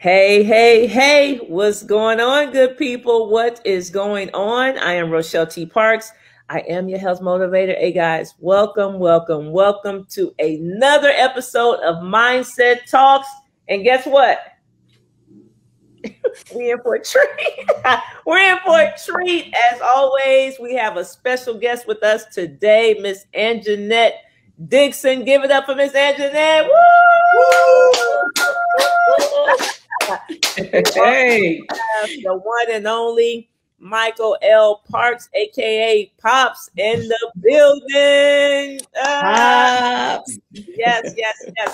Hey, hey, hey, what's going on, good people? What is going on? I am Rochelle T. Parks. I am your health motivator. Hey, guys, welcome to another episode of Mindset Talks. And guess what? We're in for a treat. We're in for a treat. As always, we have a special guest with us today, Miss Anjanette Dixon. Give it up for Miss Anjanette. Woo! Hey, the one and only Michael L. Parks, aka Pops, in the building. Pops. Yes.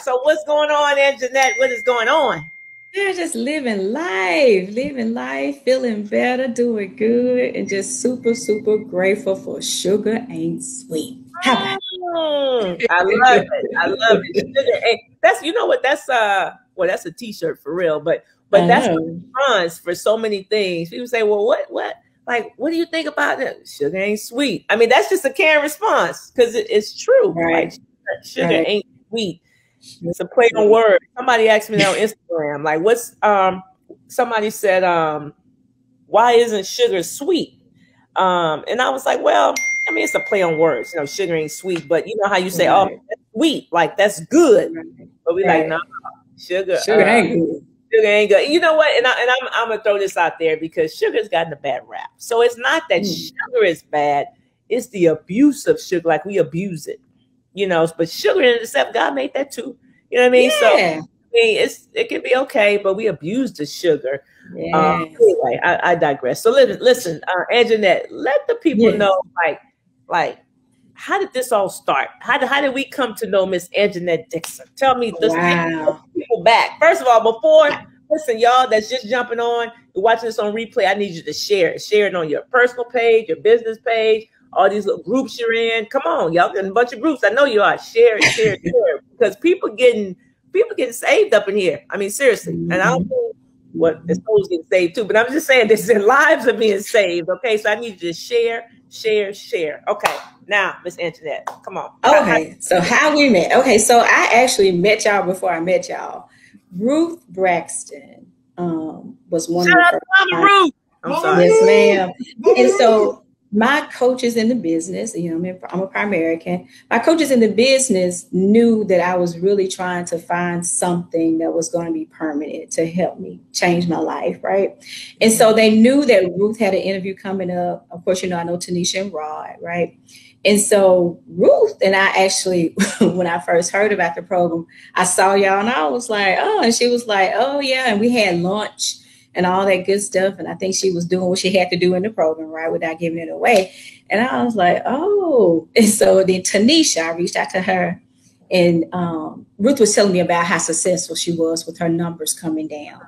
So what's going on, Anjanette? What is going on? They're just living life, feeling better, doing good, and just super, super grateful for sugar ain't sweet. How about I love it. Sugar ain't, that's that's a t-shirt for real, but that's runs for so many things. People say, well, what do you think about it? Sugar ain't sweet. I mean, that's just a canned response because it's true. Right. Like, sugar ain't sweet. It's a play on words. Somebody asked me on Instagram, like, what's somebody said, why isn't sugar sweet? And I was like, well, I mean, it's a play on words. You know, sugar ain't sweet, but you know how you say, oh, that's sweet, like that's good. But we like, no, sugar ain't good. Sugar ain't good. You know what? And I'm gonna throw this out there because sugar's gotten a bad rap. So it's not that sugar is bad; it's the abuse of sugar. Like we abuse it, you know. But sugar in itself, God made that too. You know what I mean? Yeah. So I mean, it can be okay, but we abuse the sugar. Yeah. Anyway, I digress. So listen, Anjanette, let the people know, like. How did this all start? How did we come to know Miss Anjanette Dixon? Tell me this. People back. First of all, listen, y'all that's just jumping on, you're watching this on replay, I need you to share it. Share it on your personal page, your business page, all these little groups you're in. Come on, y'all in a bunch of groups. I know you are. Share it. Because people getting saved up in here. I mean, seriously. And I don't know what the souls getting saved too, but I'm just saying their lives are being saved. Okay, so I need you to share. Okay, now Miss Anjanette, come on. Okay, so how we met? Okay, so I actually met y'all before I met y'all. Ruth Braxton was one of the first. Ruth. I'm sorry. Yes, ma'am. And so my coaches in the business, you know, I'm a Primerican. My coaches in the business knew that I was really trying to find something that was going to be permanent to help me change my life, right? And so they knew that Ruth had an interview coming up. Of course, you know, I know Tanisha and Rod, right? And so Ruth and I actually, when I first heard about the program, I saw y'all and I was like, oh, and she was like, oh, yeah. And we had lunch and all that good stuff. And I think she was doing what she had to do in the program, right, without giving it away. And I was like, oh. And so then Tanisha, I reached out to her. And Ruth was telling me about how successful she was with her numbers coming down.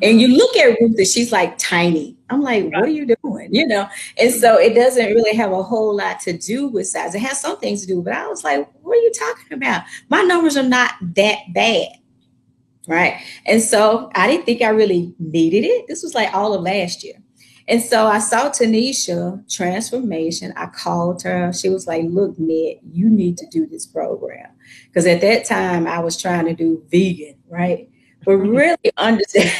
And you look at Ruth and she's like tiny. I'm like, what are you doing? You know? And so it doesn't really have a whole lot to do with size. It has some things to do, but I was like, what are you talking about? My numbers are not that bad. Right. And so I didn't think I really needed it. This was like all of last year. And so I saw Tanisha transformation. I called her. She was like, look, Ned, you need to do this program. Because at that time I was trying to do vegan. Right. But really understand,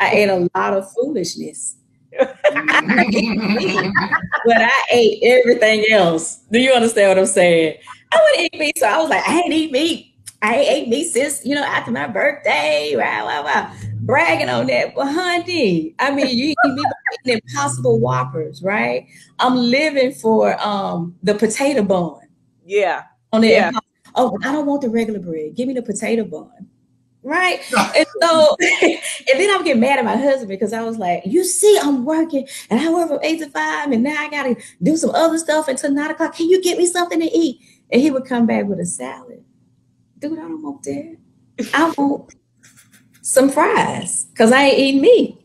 I ate a lot of foolishness. But I ate everything else. Do you understand what I'm saying? I wouldn't eat meat. So I was like, I ain't eat meat. I ate meat since, you know, after my birthday, wow, bragging on that. But honey, I mean, you eat me eating Impossible Whoppers, right? I'm living for the potato bun. Yeah. Oh, I don't want the regular bread. Give me the potato bun. Right. And so, and then I would get mad at my husband because I was like, you see, I'm working and I work from 8 to 5 and now I got to do some other stuff until 9 o'clock. Can you get me something to eat? And he would come back with a salad. Dude, I don't want that. I want some fries because I ain't eating meat.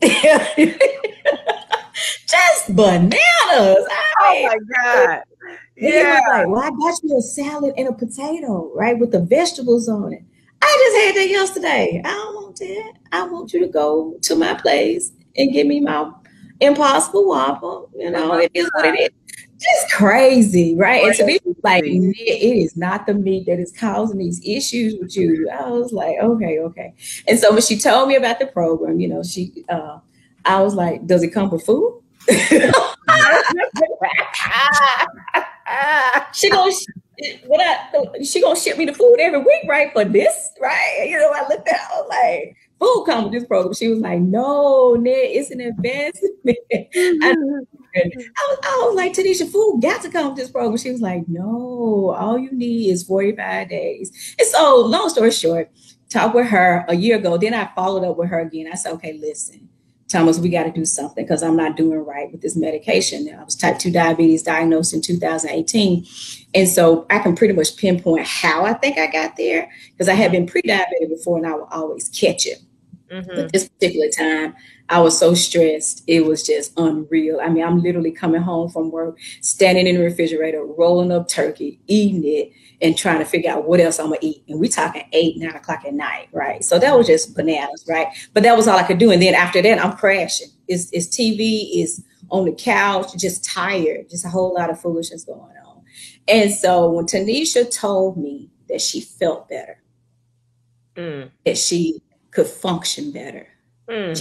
Just bananas. Oh my God. Yeah. Like, well, I got you a salad and a potato, right, with the vegetables on it. I just had that yesterday. I don't want that. I want you to go to my place and give me my Impossible Whopper. You know, it is what it is. Just crazy, right? And to me, like, it is not the meat that is causing these issues with you. I was like, okay. And so when she told me about the program, you know, I was like, does it come with food? she gonna ship me the food every week, right? For this, right? You know, I looked at her like, food come with this program. She was like, no, Ned, it's an investment. I was like, Tanisha, food got to come with this program. She was like, no, all you need is 45 days. And so, long story short, talked with her a year ago. Then I followed up with her again. I said, okay, listen, Thomas, we got to do something because I'm not doing right with this medication. I was type 2 diabetes diagnosed in 2018. And so I can pretty much pinpoint how I think I got there because I had been pre-diabetic before and I would always catch it. But this particular time, I was so stressed. It was just unreal. I mean, I'm literally coming home from work, standing in the refrigerator, rolling up turkey, eating it, and trying to figure out what else I'm going to eat. And we're talking 8, 9 o'clock at night, right? So that was just bananas, right? But that was all I could do. And then after that, I'm crashing. It's TV, it's on the couch, just tired, just a whole lot of foolishness going on. And so when Tanisha told me that she felt better, that she could function better, I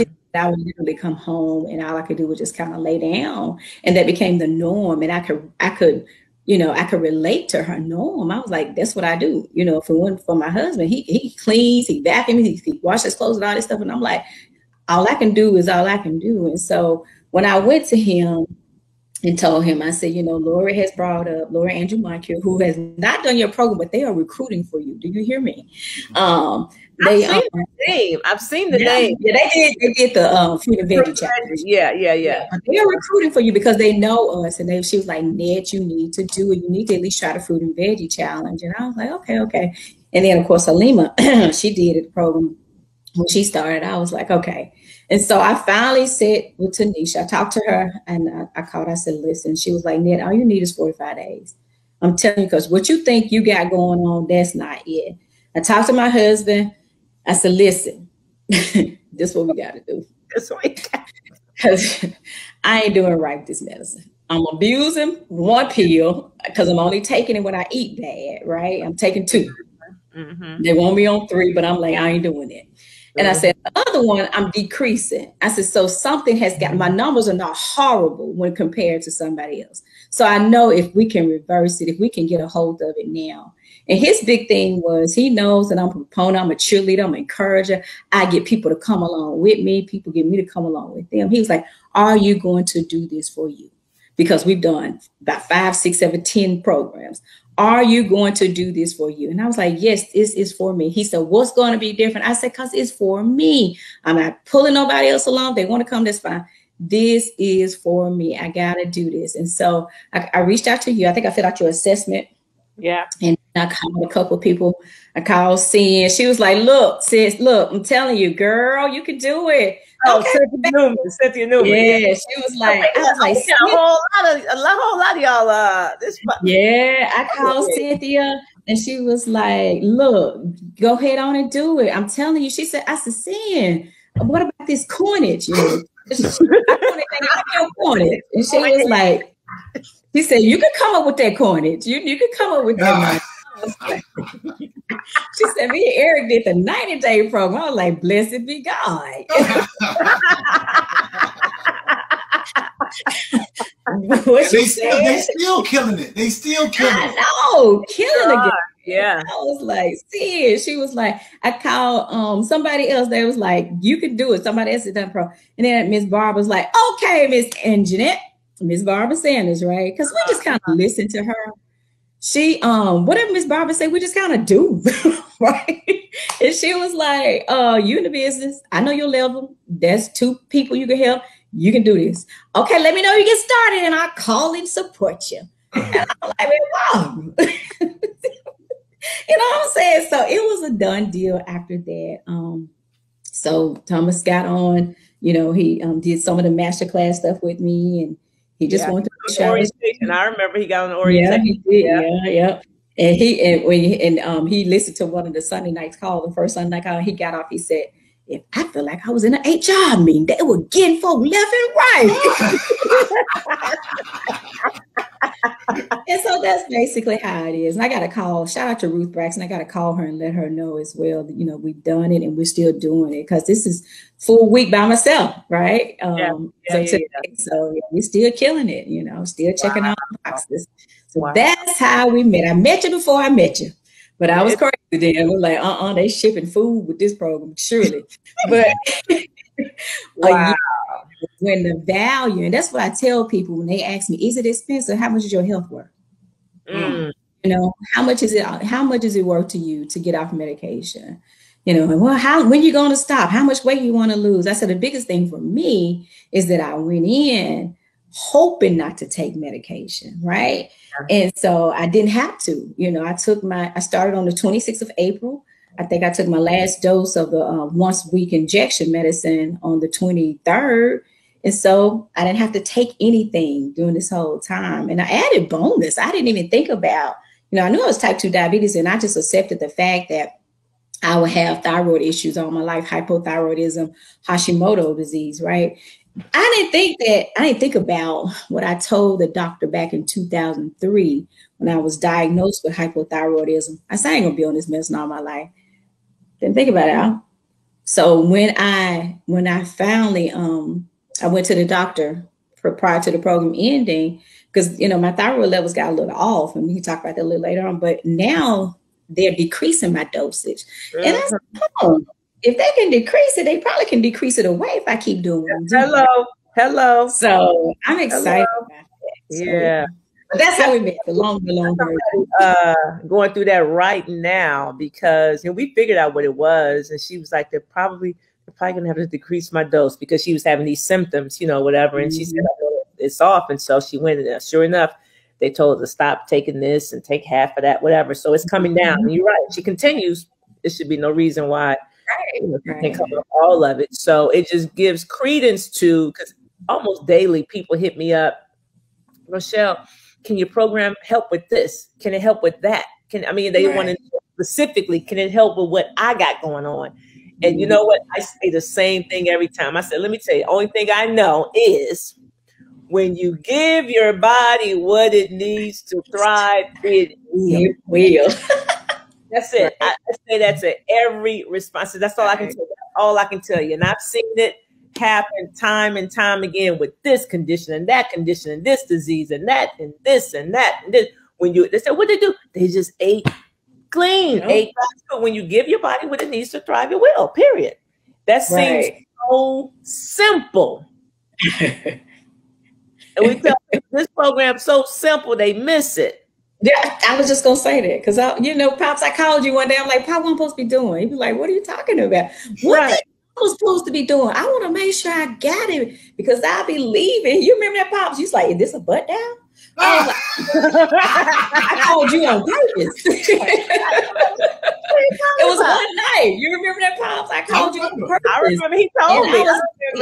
would literally come home and all I could do was just kind of lay down, and that became the norm. And I could, you know, I could relate to her norm. I was like, that's what I do. You know, for my husband, he cleans, he vacuums, he washes his clothes and all this stuff. And I'm like, all I can do is all I can do. And so when I went to him and told him, I said, you know, Lori has brought up, Lori Andrew Moncure, who has not done your program, but they are recruiting for you. Do you hear me? I've seen the name. Yeah, they did the fruit and veggie challenge. Yeah. But they are recruiting for you because they know us. And she was like, Ned, you need to do it. You need to at least try the fruit and veggie challenge. And I was like, okay. And then, of course, Halima, she did the program when she started. I was like, okay. And so I finally sat with Tanisha. I talked to her and I called. I said, listen. She was like, Ned, all you need is 45 days. I'm telling you, because what you think you got going on, that's not it. I talked to my husband. I said, listen, this is what we got to do. That's what we got. Because I ain't doing right with this medicine. I'm abusing one pill because I'm only taking it when I eat bad, right? I'm taking 2. They want me on 3, but I'm like, I ain't doing it. And I said, the other one, I'm decreasing. I said, so something has got, my numbers are not horrible when compared to somebody else. So I know if we can reverse it, if we can get a hold of it now. And his big thing was, he knows that I'm a proponent, I'm a cheerleader, I'm an encourager. I get people to come along with me. People get me to come along with them. He was like, are you going to do this for you? Because we've done about 5, 6, 7, 10 programs. Are you going to do this for you? And I was like, yes, this is for me. He said, what's going to be different? I said, because it's for me. I'm not pulling nobody else along. They want to come, that's fine. This is for me. I got to do this. And so I reached out to you. I think I filled out your assessment. Yeah. And I called a couple of people. I called Sin. She was like, look, sis, look, I'm telling you, girl, you can do it. Oh, okay. Cynthia Newman. Yeah, she was like, I was like, a whole lot of y'all. Yeah, I called Cynthia and she was like, look, go ahead on and do it. I'm telling you. She said, I said, Sin, what about this coinage? You know, coinage. And she was like, she said, you can come up with that coinage. You can come up with that. She said, me and Eric did the 90-day program. I was like, blessed be God. They still killing it. They still killing it. I know, killing it. Yeah. I was like, see, she was like, I called somebody else that was like, you can do it. Somebody else had done pro. And then Miss Barbara was like, okay, Miss Anjanette, Miss Barbara Sanders, right? Because we just kind of listen to her. She, whatever Miss Barbara said, we just kind of do, right? And she was like, you in the business. I know your level. That's 2 people you can help. You can do this. Okay, let me know you get started and I'll call and support you. And I'm like, wow. You know what I'm saying? So it was a done deal after that. So Thomas got on, you know, he did some of the masterclass stuff with me, and he just wanted to show orientation. I remember he got on the orientation. Yeah, he did. Yeah. And he listened to one of the Sunday nights call, the first Sunday night call. He got off. He said, "If I feel like I was in an HR meeting, they were getting folk left and right." And so that's basically how it is. And I got to call, shout out to Ruth Braxton. I got to call her and let her know as well that, you know, we've done it and we're still doing it, because this is full week by myself, right? So we're still killing it, you know, still checking out boxes. So that's how we met. I met you before I met you, but I was crazy then. We're like, they shipping food with this program, surely. But when the value, and that's what I tell people when they ask me, is it expensive? How much is your health worth? You know, how much is it worth to you to get off medication? You know, and well, when you going to stop? How much weight you want to lose? I said the biggest thing for me is that I went in hoping not to take medication, right? And so I didn't have to. You know, I started on the 26th of April. I think I took my last dose of the once a week injection medicine on the 23rd. And so I didn't have to take anything during this whole time. And I added bonus. I didn't even think about, you know, I knew I was type 2 diabetes, and I just accepted the fact that I would have thyroid issues all my life, hypothyroidism, Hashimoto disease, right? I didn't think about what I told the doctor back in 2003 when I was diagnosed with hypothyroidism. I said, I ain't gonna be on this medicine all my life. Didn't think about it. So when I finally I went to the doctor prior to the program ending, because, you know, my thyroid levels got a little off, and we can talk about that a little later on, but now they're decreasing my dosage. And I said, if they can decrease it, they probably can decrease it away if I keep doing it. Hello. So I'm excited about that. So, but that's how we met, the long version. Going through that right now, because, you know, we figured out what it was, and she was like, they're probably gonna have to decrease my dose, because she was having these symptoms, you know, whatever. And she said, it's off. And so she went, and sure enough, they told her to stop taking this and take half of that, whatever. So it's coming down. And you're right. She continues. There should be no reason why you can't cover all of it. So it just gives credence to, because almost daily people hit me up, Rochelle, can your program help with this? Can it help with that? They want to know specifically, can it help with what I got going on? And you know what? I say the same thing every time. I said, let me tell you, the only thing I know is when you give your body what it needs to thrive, it will. That's it. I say that to every response. That's all I can tell you. All I can tell you. And I've seen it happen time and time again with this condition and that condition and this disease and that and this and that and this. They said, what they do? They just ate clean. Ate good. When you give your body what it needs to thrive, it will. Period. That seems so simple. And we tell this program's so simple, they miss it. Yeah, I was just gonna say that, because Pops, I called you one day. I'm like, Pop, what I'm supposed to be doing? He'd be like, what are you talking about? What I was supposed to be doing? I want to make sure I got it, because I'll be leaving. You remember that, Pops? You was like, is this a butt down? I was like, I called you on purpose. It was one night. You remember that, Pops? I called you on purpose. I remember he told me.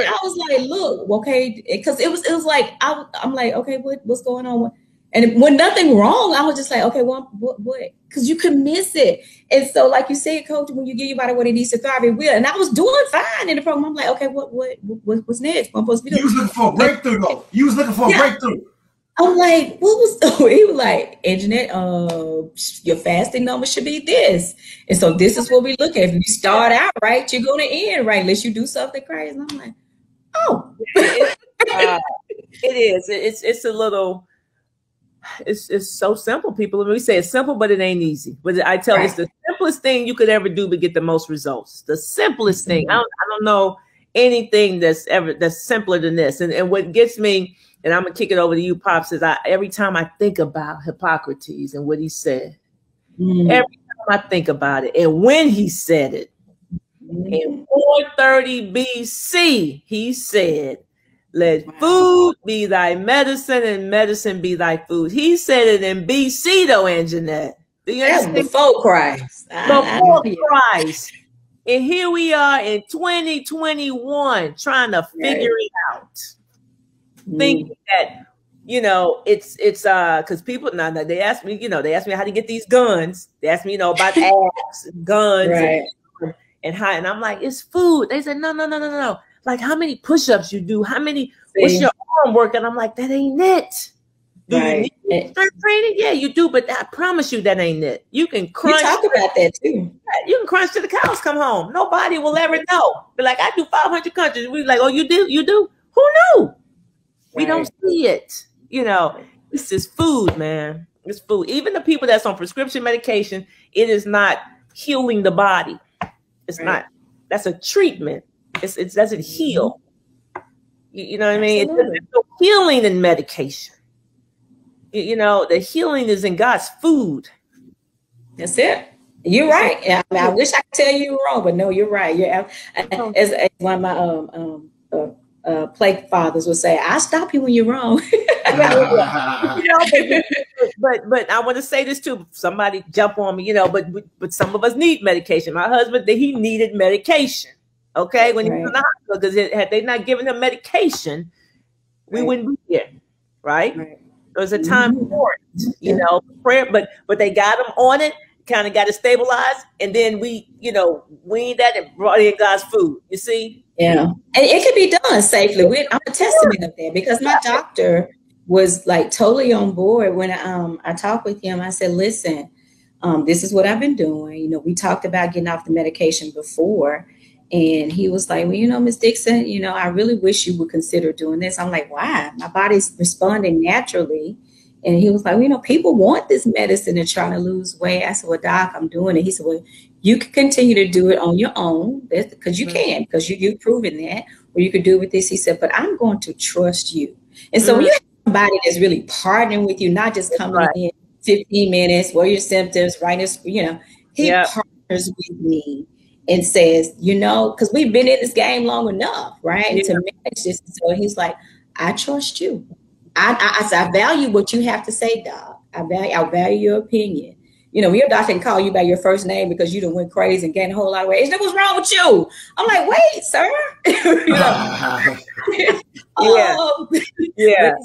I was like, look, okay, because it was like I'm like, okay, what's going on? And when nothing wrong, I was just like, okay, well, what? Because you could miss it. And so, like you said, Coach, when you give your body what it needs to thrive, it will. And I was doing fine in the program. I'm like, okay, what's next? What I'm supposed to be doing? You was looking for a breakthrough, though. You was looking for a breakthrough. I'm like, he was like, Anjanette, your fasting number should be this. And so this is what we look at. If you start out right, you're going to end right, unless you do something crazy. And I'm like, oh. It is. It's a little, it's so simple, people. We say it's simple, but it ain't easy. But I tell you, it's the simplest thing you could ever do to get the most results. The simplest thing. I don't know anything that's simpler than this. And what gets me, and I'm gonna kick it over to you, Pops, is every time I think about Hippocrates and what he said, every time I think about it, and when he said it, in 430 BC, he said, let food be thy medicine and medicine be thy food. He said it in BC, though, Anjanette. That's before Christ. Before Christ. And here we are in 2021 trying to figure it out. Thinking that, it's because people now they ask me, how to get these guns. They ask me, about apps, guns, and I'm like, it's food. They said, no. Like, how many push-ups you do? What's your arm work? And I'm like, that ain't it. Do you need strength training? Yeah, you do, but I promise you that ain't it. You can crunch. You talk about that too. You can crunch till the cows come home. Nobody will ever know. Be like, I do 500 crunches. We like, oh, you do? You do? Who knew? We don't see it. You know, this is food, man. It's food. Even the people that's on prescription medication, it is not healing the body. It's not. That's a treatment. It doesn't heal. You know what I mean? There's no healing in medication. You know, the healing is in God's food. That's it. You're right. I wish I could tell you were wrong, but no, you're right. As one of my plague fathers would say, I stop you when you're wrong. But I want to say this too. Somebody jump on me, you know, but some of us need medication. My husband, he needed medication. Okay, when he was in the hospital, because had they not given him medication, we wouldn't be here, right? There was a time for it, you know, prayer, but they got him on it, kind of got it stabilized, and then we, you know, weaned that and brought in God's food. You see? Yeah, and it could be done safely. I'm a testament of that, because my doctor was like totally on board when I talked with him. I said, listen, this is what I've been doing. You know, we talked about getting off the medication before. And he was like, well, you know, Ms. Dixon, you know, I really wish you would consider doing this. I'm like, why? My body's responding naturally. And he was like, well, you know, people want this medicine to try to lose weight. I said, well, doc, I'm doing it. He said, well, you can continue to do it on your own, because you can, because you've proven that, or you could do it with this. He said, but I'm going to trust you. And so when you have somebody that's really partnering with you, not just coming in 15 minutes, what are your symptoms, you know, he partners with me and says, you know, because we've been in this game long enough, right? To manage this. So he's like, I trust you. I value what you have to say, doc. I value your opinion. You know, your doctor can call you by your first name because you done went crazy and gained a whole lot of weight. What's wrong with you? I'm like, wait, sir.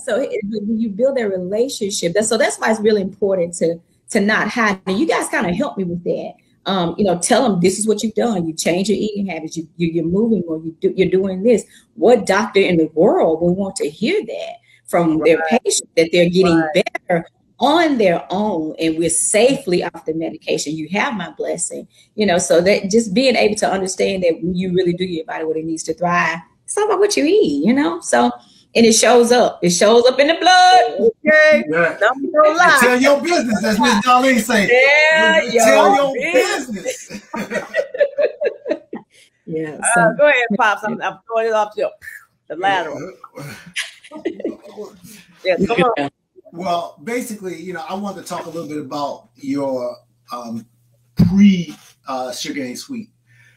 So when you build a relationship, that's why it's really important to not hide. And you guys kind of help me with that. You know, tell them this is what you've done. You change your eating habits. You're moving, or you're doing this. What doctor in the world will want to hear that from their patient, that they're getting better on their own and we're safely off the medication? You have my blessing, you know. So that just being able to understand that when you really do your body what it needs to thrive, it's all about what you eat, you know. So, and it shows up. It shows up in the blood. Okay. Yeah. Tell your business, as Miss Darlene saying. Tell your business. So, go ahead, Pops. I'm throwing it off the lateral. Come on. Well, basically, you know, I want to talk a little bit about your pre-Sugar Ain't Sweet,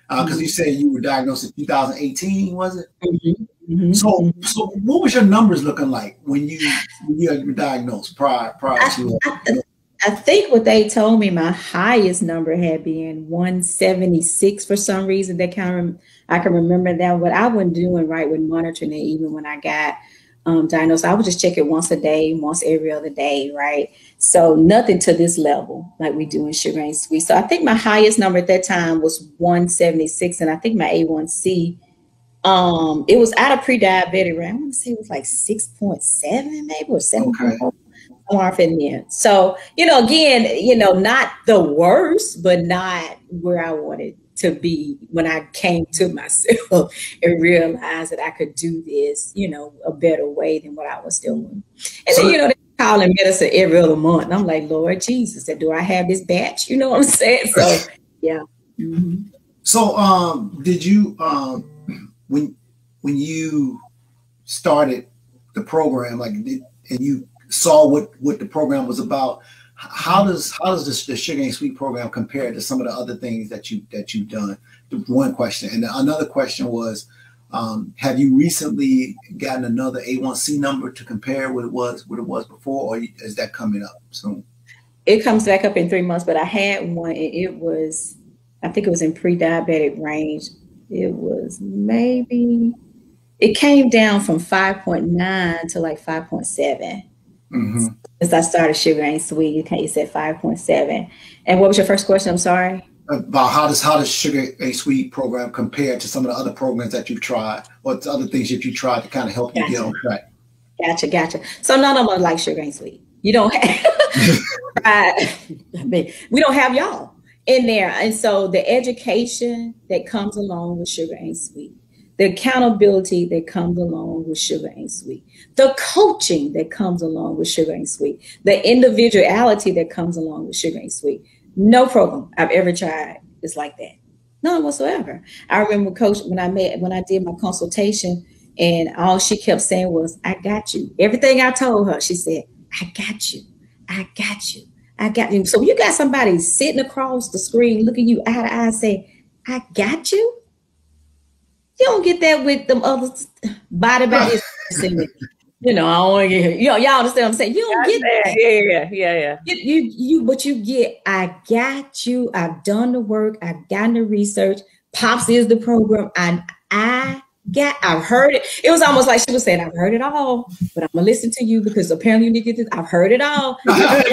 because you said you were diagnosed in 2018, was it? So what was your numbers looking like when you were diagnosed prior to? I think what they told me, my highest number had been 176 for some reason. I can remember that. What I wasn't doing right with monitoring it, even when I got diagnosed, I would just check it once a day, once every other day, right? So nothing to this level like we do in Sugar Ain't Sweet. So I think my highest number at that time was 176, and I think my A1C, it was out of pre-diabetic, right? I want to say it was like 6.7 maybe, or 7.4. So, you know, again, you know, not the worst, but not where I wanted to be when I came to myself and realized that I could do this, you know, a better way than what I was doing. And then, you know, they're calling medicine every other month. And I'm like, Lord Jesus, do I have this batch? You know what I'm saying? So, yeah. So, did you, when you started the program, like, and you saw what the program was about, how does the Sugar Ain't Sweet program compare to some of the other things that you've done? One question, and another question was, have you recently gotten another A1C number to compare what it was before, or is that coming up soon? It comes back up in 3 months, but I had one, and it was, I think it was in pre-diabetic range. It was maybe, it came down from 5.9 to like 5.7. As I started Sugar Ain't Sweet, you said 5.7. And what was your first question? I'm sorry. About how does Sugar Ain't Sweet program compare to some of the other programs that you've tried, or to other things that you tried to kind of help you get on track? Gotcha. So none of them are like sugar ain't sweet. You don't have, we don't have y'all in there. And so the education that comes along with sugar ain't sweet. The accountability that comes along with sugar ain't sweet. The coaching that comes along with sugar ain't sweet. The individuality that comes along with sugar ain't sweet. No program I've ever tried is like that. None whatsoever. I remember Coach when I did my consultation, and all she kept saying was, I got you. Everything I told her, she said, I got you. I got you. I got you. So you got somebody sitting across the screen looking you eye to eye and say, I got you. You don't get that with them other body. You know, I don't want to get y'all understand what I'm saying? You don't get that. Yeah. But you get, I got you. I've done the work. I've gotten the research. Pops is the program. I've heard it. It was almost like she was saying, I've heard it all, but I'm gonna listen to you because apparently you need to get this. I've heard it all. Say that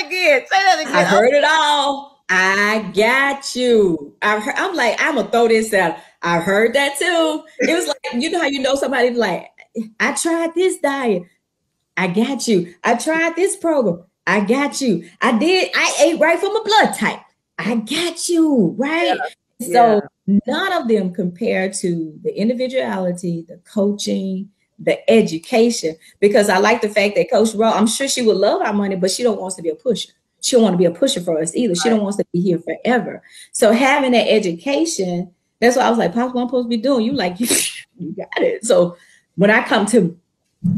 again. I've heard it all. I got you. I'm like, I'm gonna throw this out. I've heard that too. It was like, you know how you know somebody like, I tried this diet. I got you. I tried this program. I got you. I ate right from a blood type. I got you. Right. Yeah. So none of them compare to the individuality, the coaching, the education, because I like the fact that Coach Rowe, I'm sure she would love our money, but she don't want us to be a pusher. She don't want to be a pusher for us either. She don't want us to be here forever. So having that education, that's what I was like, Pops, what I'm supposed to be doing? You like, you got it. So when I come to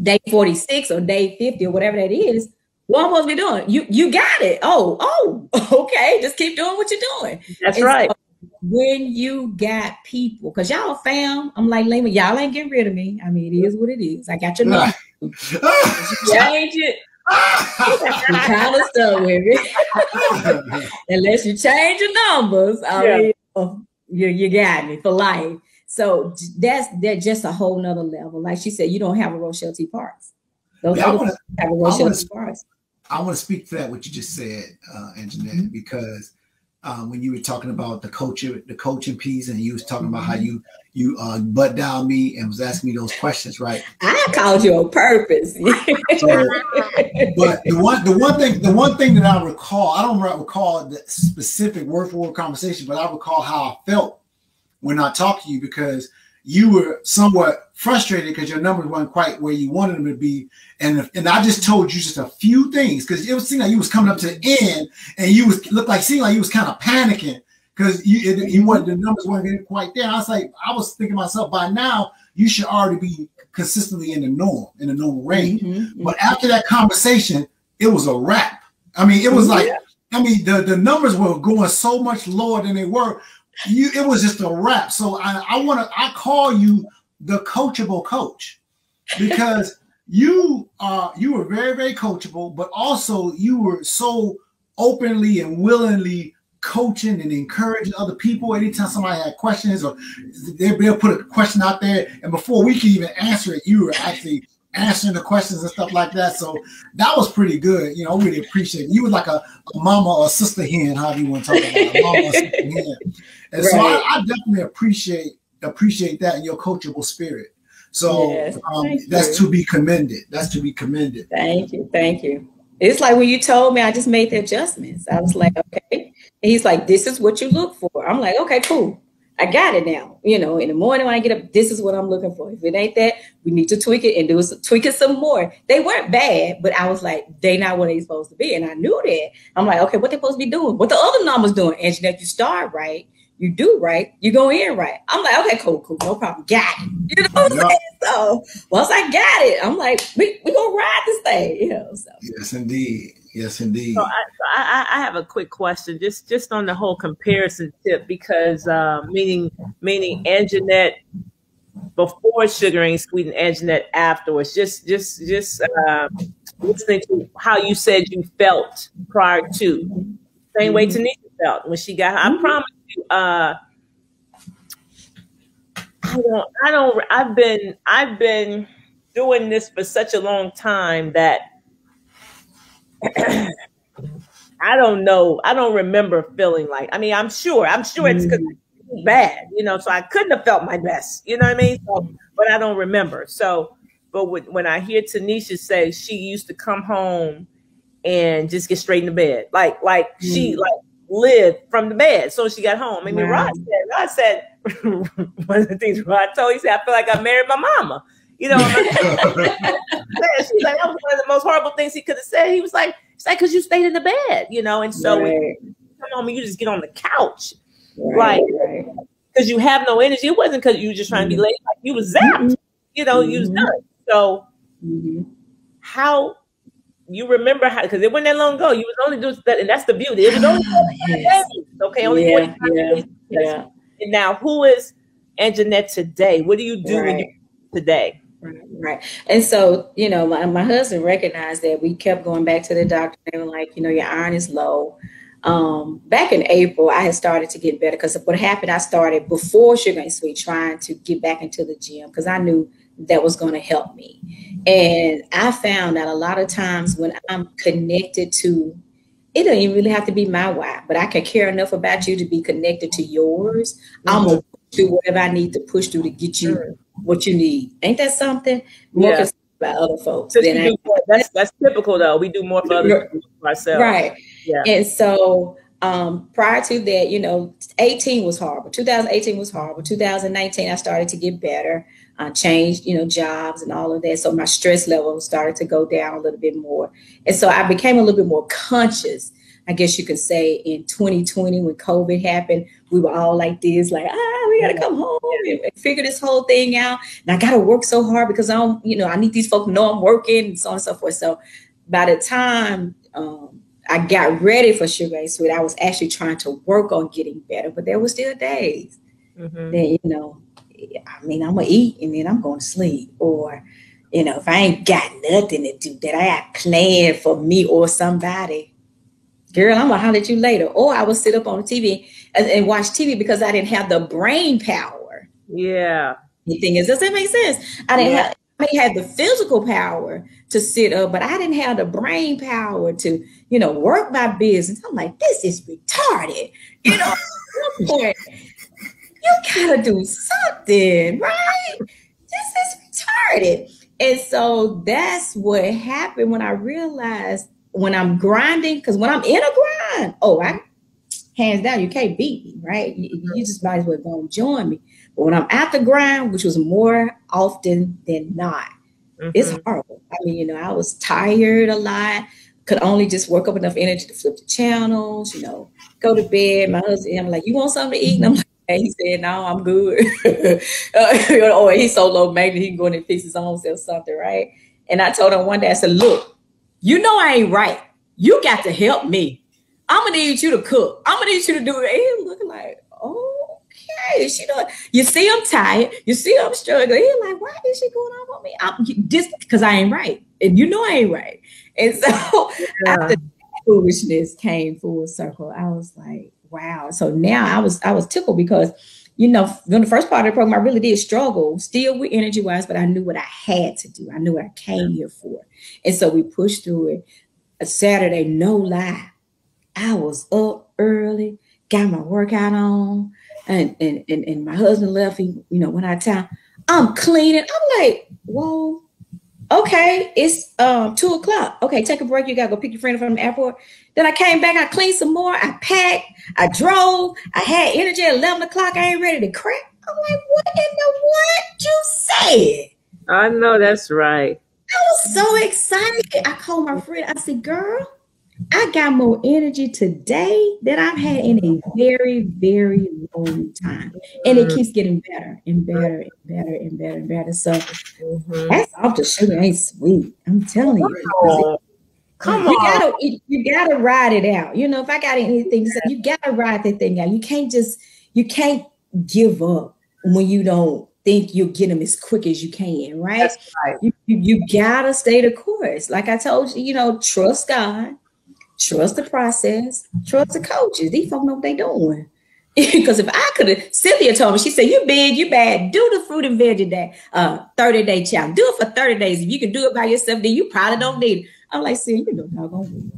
day 46 or day 50 or whatever that is, what I'm supposed to be doing? You got it. Oh, okay. Just keep doing what you're doing. That's right. So when you got people, because y'all fam, I'm like, y'all ain't getting rid of me. I mean, it is what it is. I got your number. Change it. You kind of stuck with it. Unless you change your numbers, I mean, you got me for life. So that's just a whole nother level. Like she said, you don't have a Rochelle T. Parks. Those have a Rochelle T. Parks. I want to speak to that, what you just said, Anjanette, because when you were talking about the coaching piece, and you was talking about how you butt down me and was asking me those questions, right? I called you on purpose. So, but the one thing that I recall, I don't recall the specific word for word conversation, but I recall how I felt when I talked to you, because you were somewhat frustrated because your numbers weren't quite where you wanted them to be. And I just told you just a few things, because it seemed like you was coming up to the end and you seemed like you was kind of panicking because you wanted, the numbers weren't getting quite there. I was thinking to myself, by now you should already be consistently in the normal range. Mm-hmm. But after that conversation, it was a wrap. I mean, it was like, the numbers were going so much lower than they were. It was just a wrap. So I call you the coachable coach, because you were very, very coachable, but also you were so openly and willingly coaching and encouraging other people. Anytime somebody had questions, or they'll put a question out there, and before we could even answer it, you were actually answering the questions and stuff like that. So that was pretty good. I really appreciate it. You were like a mama or a sister hen, however you want to talk about it, a mama or sister hen. And so I definitely appreciate that in your coachable spirit. So that's to be commended. That's to be commended. Thank you. It's like when you told me, I just made the adjustments. I was like, okay. And he's like, this is what you look for. I'm like, okay, cool. I got it now. In the morning when I get up, this is what I'm looking for. If it ain't that, we need to tweak it and tweak it some more. They weren't bad, but I was like, they not what they supposed to be. And I knew that. I'm like, okay, what they supposed to be doing? What the other numbers doing? And if you start right, you do right, you go in right. I'm like, okay, cool, no problem. Got it. You know what I'm saying? So once I got it, I'm like, we gonna ride this thing, So. Yes, indeed. So I have a quick question, just on the whole comparison tip, because meaning Anjanette before Sugar Ain't Sweet and Anjanette afterwards. Just listening to how you said you felt prior to, same way Tanisha felt when she got. I promise you. I've been doing this for such a long time that I don't know. I don't remember feeling like, I'm sure it's because bad, you know, so I couldn't have felt my best, you know what I mean? So, but I don't remember. So, but when I hear Tanisha say she used to come home and just get straight into bed, like she like lived from the bed. So she got home. I mean, Rod said one of the things Rod told, he said, I feel like I married my mama. You know, she's like, that was one of the most horrible things he could have said. He was like, it's like, because you stayed in the bed, you know, and so when you come home and you just get on the couch, like, because you have no energy. It wasn't because you were just trying to be late. Like, you was zapped, you know, you was done. So how you remember how, because it wasn't that long ago, you was only doing that, and that's the beauty. It was only 45 days, okay, only 45 days. Yeah. And now, who is Anjanette today? What do you do when you today? Right. And so, you know, my husband recognized that. We kept going back to the doctor. They were like, you know, your iron is low. Back in April, I had started to get better because what happened, I started before Sugar Ain't Sweet trying to get back into the gym because I knew that was going to help me. And I found that a lot of times when I'm connected to, it doesn't even really have to be my why, but I can care enough about you to be connected to yours. I'm going to do whatever I need to push through to get you what you need. Ain't that something? More concerned about other folks. That's typical though. We do more for others than for ourselves. Right. Yeah. And so prior to that, you know, 2018 was horrible. 2018 was horrible. 2019, I started to get better. I changed, you know, jobs and all of that. So my stress level started to go down a little bit more. And so I became a little bit more conscious, I guess you could say, in 2020 when COVID happened. We were all like this, like, we got to come home and figure this whole thing out. And I got to work so hard because I don't, you know, I need these folks to know I'm working and so on and so forth. So by the time I got ready for Sugar Ain't Sweet, I was actually trying to work on getting better, but there were still days that, you know, I mean, I'm going to eat and then I'm going to sleep. Or, you know, if I ain't got nothing to do that I got planned for me or somebody, girl, I'm going to holler at you later. Or I would sit up on the TV and watch TV because I didn't have the brain power. Yeah. The thing is, does that make sense? I may have the physical power to sit up, but I didn't have the brain power to, you know, work my business. I'm like, this is retarded. You know, at some point, you gotta do something, right? This is retarded. And so that's what happened when I realized when I'm grinding, because when I'm in a grind, hands down, you can't beat me, right? You just might as well go and join me. But when I'm at the grind, which was more often than not, it's horrible. I mean, you know, I was tired a lot, could only just work up enough energy to flip the channels, you know, go to bed. My husband, I'm like, you want something to eat? And I'm like, and he said, no, I'm good. Or he's so low maintenance, he can go in and fix his own self something, right? And I told him one day, I said, look, you know I ain't right. You got to help me. I'm going to need you to cook. I'm going to need you to do it. And he looking like, okay. You see I'm tired. You see I'm struggling. He's like, why is she going on with me? Just because I ain't right. And you know I ain't right. And so after foolishness came full circle, I was like, wow. So now I was tickled because, you know, in the first part of the program, I really did struggle still with energy wise, but I knew what I had to do. I knew what I came here for. And so we pushed through it. A Saturday, no lie, I was up early, got my workout on, and my husband left. He, you know, went out of town. I'm cleaning. I'm like, whoa. Okay, it's 2:00. Okay, take a break. You gotta go pick your friend up from the airport. Then I came back, I cleaned some more, I packed, I drove, I had energy at 11 o'clock. I ain't ready to crack. I'm like, what in the what you said? I know that's right. I was so excited. I called my friend. I said, girl, I got more energy today than I've had in a very, very long time. And it keeps getting better and better and better and better and better. So that's off the Sugar Ain't Sweet. I'm telling you. Come on. You gotta ride it out. You know, if I got anything to say, you gotta ride that thing out. You can't give up when you don't think you'll get them as quick as you can, right? That's right. You gotta stay the course. Like I told you, you know, trust God. Trust the process. Trust the coaches. These folks know what they're doing. Because if I could have, Cynthia told me, she said, you big, you bad. Do the fruit and veggie day, 30-day challenge. Do it for 30 days. If you can do it by yourself, then you probably don't need it. I'm like, see, you know, doggone me.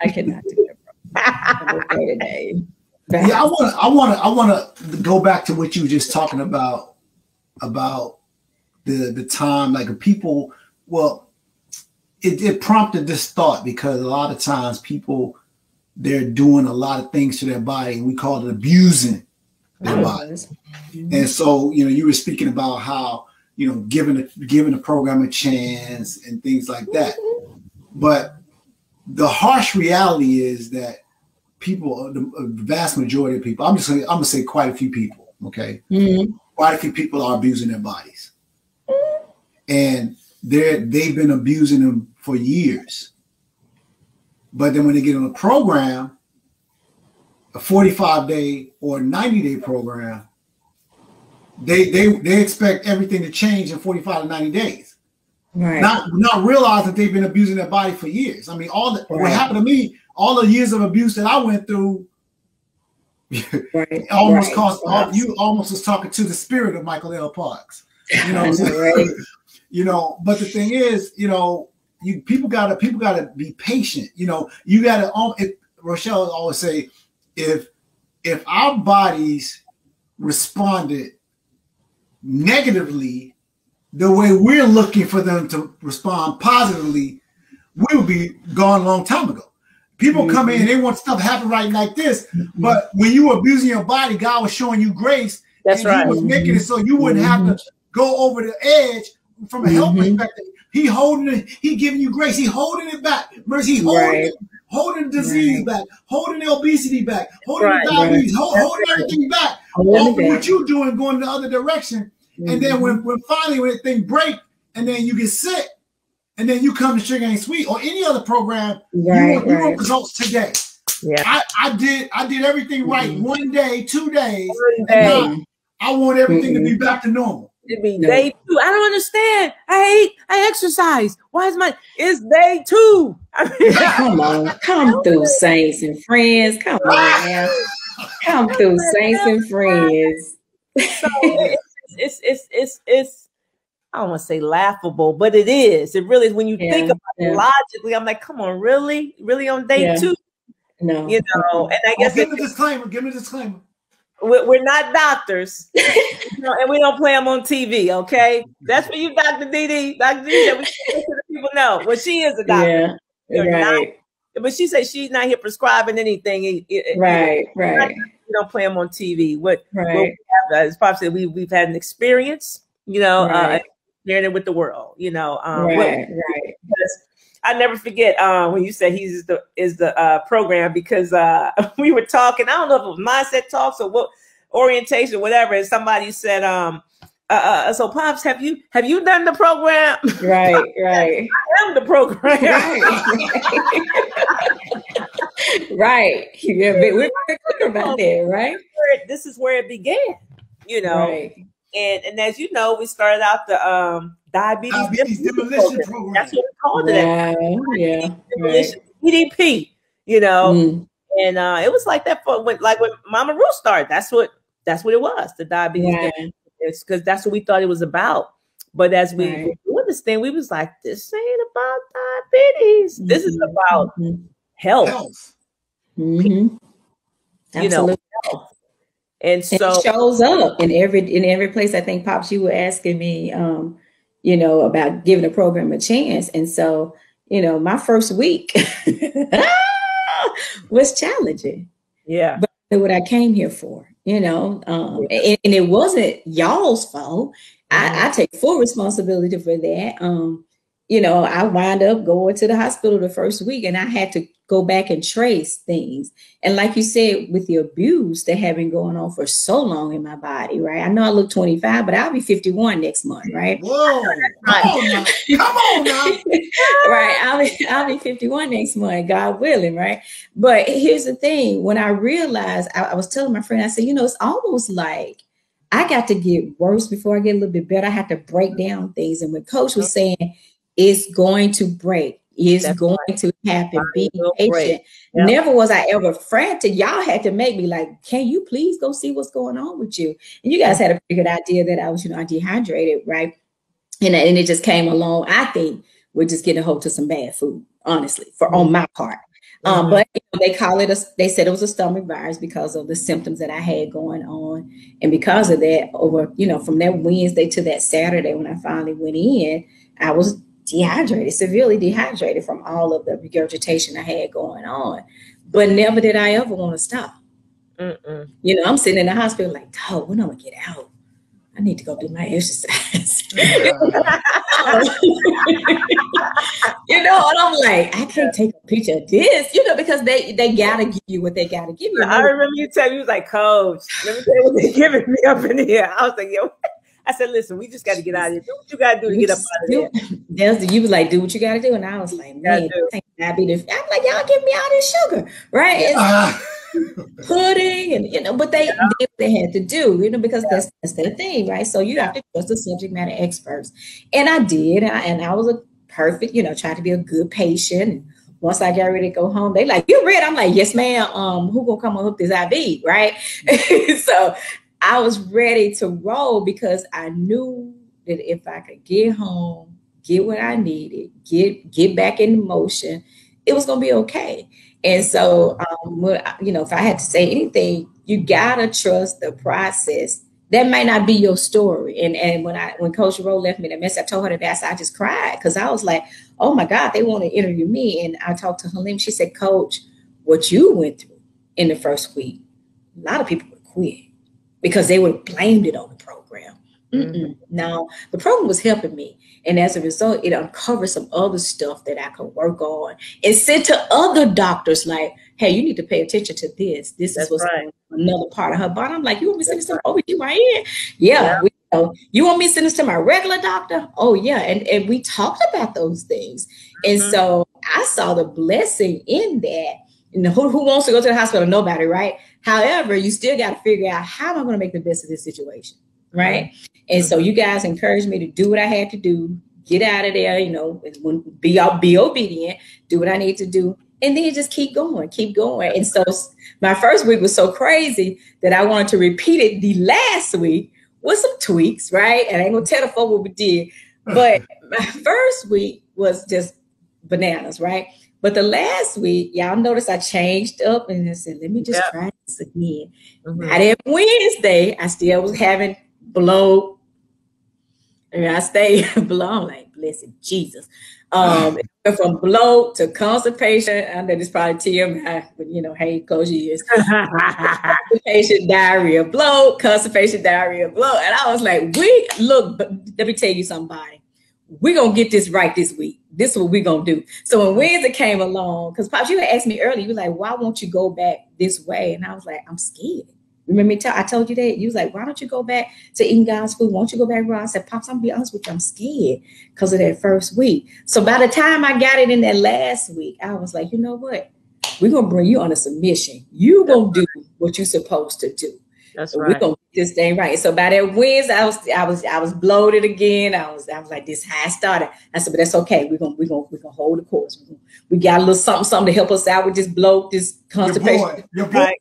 I cannot do that, bro. 30 days. Yeah, I want to go back to what you were just talking about the time, like people. Well, it prompted this thought because a lot of times people, they're doing a lot of things to their body, and we call it abusing their bodies. And so, you were speaking about how, giving the program a chance and things like that. But the harsh reality is that people, the vast majority of people, I'm gonna say quite a few people, okay? Quite a few people are abusing their bodies. And they've been abusing them for years. But then when they get on a program, a 45-day or 90-day program, they expect everything to change in 45 to 90 days. Right. Not realize that they've been abusing their body for years. I mean, what happened to me, all the years of abuse that I went through, almost cost. You almost was talking to the spirit of Michael L. Parks. You know what I'm saying? But the thing is, people gotta be patient. You gotta. Rochelle always say, if our bodies responded negatively the way we're looking for them to respond positively, we would be gone a long time ago. People come in, they want stuff to happen right like this, but when you were abusing your body, God was showing you grace. That's right. He was making it so you wouldn't have to go over the edge from a health perspective. He holding it, he giving you grace, he holding it back. Mercy, holding disease back, holding the obesity back, holding the diabetes, holding everything back. All for what you're doing, going the other direction. And then when finally when that thing break, and then you get sick, and then you come to Sugar Ain't Sweet or any other program, you want results today. Yeah, I did everything right 1 day, 2 days, and now I want everything to be back to normal. It'd be day 2. I don't understand. I exercise. Why is it's day 2? I mean, come through, saints and friends. Come on, man. Come through, saints and friends. So it's I don't want to say laughable, but it is. It really is. When you think about it logically, I'm like, come on, really on day 2? No, and I guess give me a disclaimer. We're not doctors, and we don't play them on TV. Okay, that's for you, Dr. Dee. Dr. Dee said we should let people know. Well, she is a doctor. But she said she's not here prescribing anything. Right. We don't play them on TV. What we have, as Pop said, we've had an experience. Sharing it with the world. I never forget when you said he's the program, because we were talking. I don't know if it was mindset talks or what, orientation, whatever. And somebody said, so Pops, have you done the program? Right. I am the program. Right. Yeah, we're clear about that, right? This is where it began, Right. And as you know, we started out the diabetes demolition program. That's what we called it. DDP, and it was like that when Mama Ruth started. That's what it was. The diabetes. It's because that's what we thought it was about. But as we were doing this thing, we was like, this ain't about diabetes. This is about health. Absolutely. Health. And so it shows up in every place. I think, Pops, you were asking me, about giving the program a chance. And so, my first week was challenging. Yeah. But what I came here for, and it wasn't y'all's fault. I take full responsibility for that. I wound up going to the hospital the first week, and I had to go back and trace things. And like you said, with the abuse that had been going on for so long in my body, right? I know I look 25, but I'll be 51 next month, right? Whoa, come on now. Right, I'll be 51 next month, God willing, right? But here's the thing. When I realized, I was telling my friend, I said, it's almost like I got to get worse before I get a little bit better. I had to break down things. And when Coach was saying, it's going to break. It's going to happen. Be patient. Yep. Never was I ever frantic. Y'all had to make me like, can you please go see what's going on with you? And you guys had a pretty good idea that I was, dehydrated, right? And it just came along, I think, with just getting a hold to some bad food, honestly, on my part. But they call it they said it was a stomach virus because of the symptoms that I had going on. And because of that, over, from that Wednesday to that Saturday, when I finally went in, I was dehydrated, severely dehydrated from all of the regurgitation I had going on. But never did I ever want to stop. I'm sitting in the hospital like, oh, when I'm gonna get out? I need to go do my exercise. And I'm like, I can't take a picture of this, because they gotta give you what they gotta give you. I remember you telling me, you was like, Coach, let me tell you what they're giving me up in here. I was like, yo, I said, listen, we just got to get out of here. Do what you got to do to get up out of here. You was like, do what you got to do. And I was like, man, diabetes. I'm like, y'all give me all this sugar, right? Pudding and but they did what they had to do, because that's their thing, right? So you have to trust the subject matter experts, and I did, and I was a perfect, tried to be a good patient. And once I got ready to go home, they like, you ready? I'm like, yes, ma'am. Who gonna come and hook this IV, right? So I was ready to roll because I knew that if I could get home, get what I needed, get back in motion, it was gonna be okay. And so, if I had to say anything, you gotta trust the process. That might not be your story. And when Coach Rowe left me that message, I told her that I just cried because I was like, oh my God, they want to interview me. And I talked to Halim. She said, Coach, what you went through in the first week, a lot of people would quit because they would have blamed it on the program. No, the program was helping me. And as a result, it uncovered some other stuff that I could work on and send to other doctors like, hey, you need to pay attention to this. This is what's another part of her body. I'm like, you want me to send this to OB/GYN? Yeah. You want me to send this to my regular doctor? Oh, yeah. And we talked about those things. And so I saw the blessing in that. And who wants to go to the hospital? Nobody, right? However, you still got to figure out how am I going to make the best of this situation, right? And so you guys encouraged me to do what I had to do, get out of there, be obedient, do what I need to do, and then just keep going. And so my first week was so crazy that I wanted to repeat it the last week with some tweaks, right? And I ain't gonna tell the folks what we did, but my first week was just bananas, right? But the last week, y'all notice I changed up and I said, let me just try this again. Now that Wednesday, I still was having bloat. And I stayed blown, like, blessed Jesus. From bloat to constipation, I know this probably TMI, but hey, Coach is constipation, diarrhea, bloat, constipation, diarrhea, bloat. And I was like, let me tell you somebody. We're going to get this right this week. This is what we're going to do. So when Wednesday came along, because Pops, you had asked me earlier, you were like, why won't you go back this way? And I was like, I'm scared. Remember I told you that? You was like, why don't you go back to eating God's food? Won't you go back, Ron? I said, Pops, I'm going to be honest with you. I'm scared because of that first week. So by the time I got it in that last week, I was like, you know what? We're going to bring you on a submission. You're going to do what you're supposed to do. That's right. We're going to get this thing right. So by that Wednesday, I was bloated again. I was like, this is how I started. I said, but that's okay. We're going to hold the course. We got a little something to help us out with this bloat, this constipation. Your boy.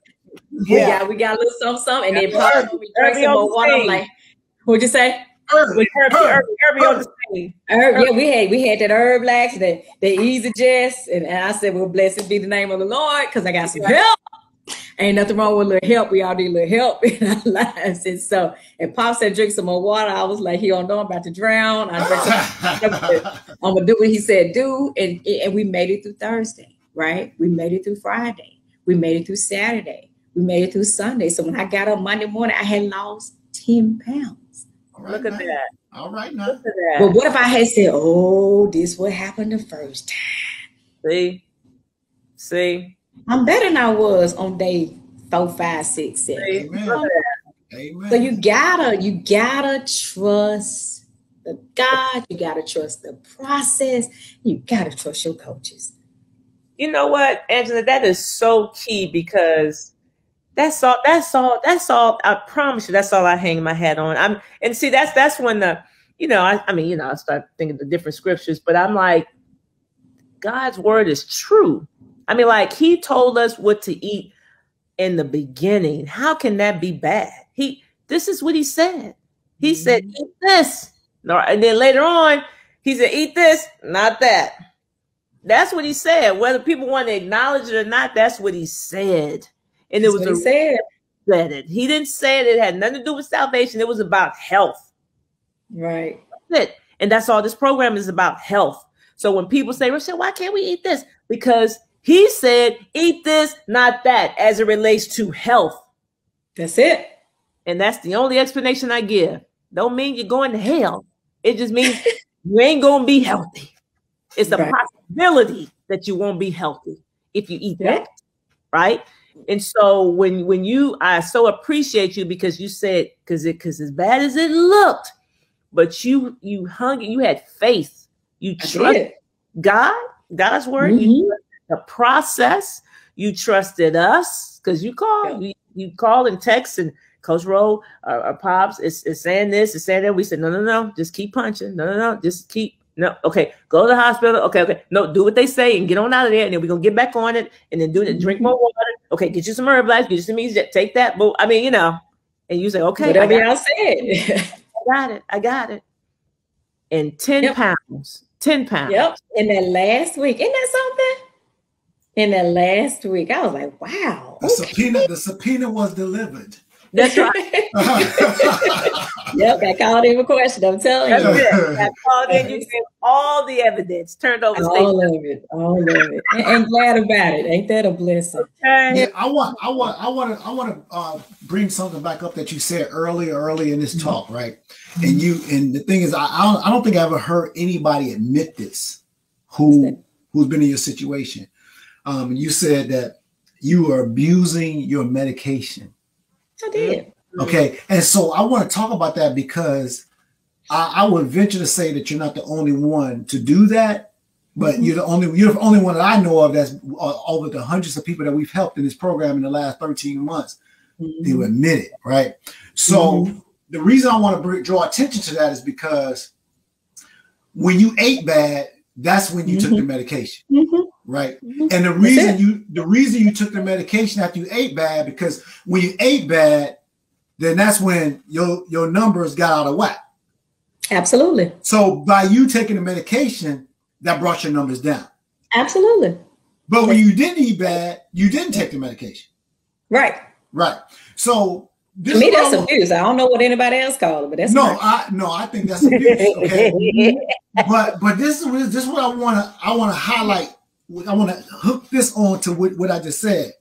Yeah, we got a little something, and then probably we drank some more water. I'm like, what'd you say? Herb on the scene. Yeah, we had that herb lax, the easy jest, and I said, well, blessed be the name of the Lord, because I got some help. Ain't nothing wrong with a little help. We all need a little help in our lives. And so, and Pop said, drink some more water. I was like, he don't know I'm about to drown. I'm going to do what he said do. And we made it through Thursday, right? We made it through Friday. We made it through Saturday. We made it through Sunday. So when I got up Monday morning, I had lost 10 pounds. Look at that. All right now. Look at that. But what if I had said, oh, this what happened the first time? See? I'm better than I was on day 4, 5, 6, 7. Amen. Amen. So you gotta trust the God. You gotta trust the process. You gotta trust your coaches. You know what, Angela? That is so key because that's all. I promise you, that's all I hang my hat on. That's when I start thinking the different scriptures, but I'm like, God's word is true. I mean, like he told us what to eat in the beginning. How can that be bad? This is what he said. He said, eat this. And then later on, he said, eat this, not that. That's what he said. Whether people want to acknowledge it or not, that's what he said. And that's it was what he said. Said it. He didn't say it had nothing to do with salvation. It was about health. Right. That's it. And that's all this program is about, health. So when people say, Rochelle, why can't we eat this? Because he said, eat this, not that, as it relates to health. That's it. And that's the only explanation I give. Don't mean you're going to hell. It just means you ain't going to be healthy. It's a possibility that you won't be healthy if you eat that. Right. And so when I so appreciate you, because you said, because as bad as it looked, but you hung, you had faith. You trusted God's word. You trusted the process. You trusted us, because you called, you call and text, and Coach Rowe, our Pops is saying this, is saying that. We said, no, just keep punching. No, just keep. No, okay, go to the hospital. Okay. No, do what they say and get on out of there. And then we're going to get back on it and then do it. Drink more water. Okay, get you some Herbalife, get you some easy, take that. But I mean, and you say, okay. Whatever y'all said. I got it. And 10 pounds. 10 pounds. Yep. In that last week. Isn't that something? In that last week, I was like, wow. The subpoena was delivered. That's right. Yep, I called him a question. I'm telling you. I called in. You gave all the evidence. Turned over. All of it. And glad about it. Ain't that a blessing? Yeah, I want to bring something back up that you said early in this talk, right? And the thing is, I don't think I ever heard anybody admit this who's been in your situation. You said that you were abusing your medication. I did. Okay. And so I want to talk about that, because I would venture to say that you're not the only one to do that, but you're the only one that I know of that's over the hundreds of people that we've helped in this program in the last 13 months. To admit it. Right. So the reason I want to draw attention to that is because when you ate bad, that's when you took the medication. Right. And the reason you took the medication after you ate bad, because when you ate bad, then that's when your numbers got out of whack. Absolutely. So by you taking the medication, that brought your numbers down. Absolutely. But when you didn't eat bad, you didn't take the medication. Right. So to me, that's abuse. I don't know what anybody else called it, but that's I think that's abuse. Okay. but this is what I want to highlight. I want to hook this on to what I just said.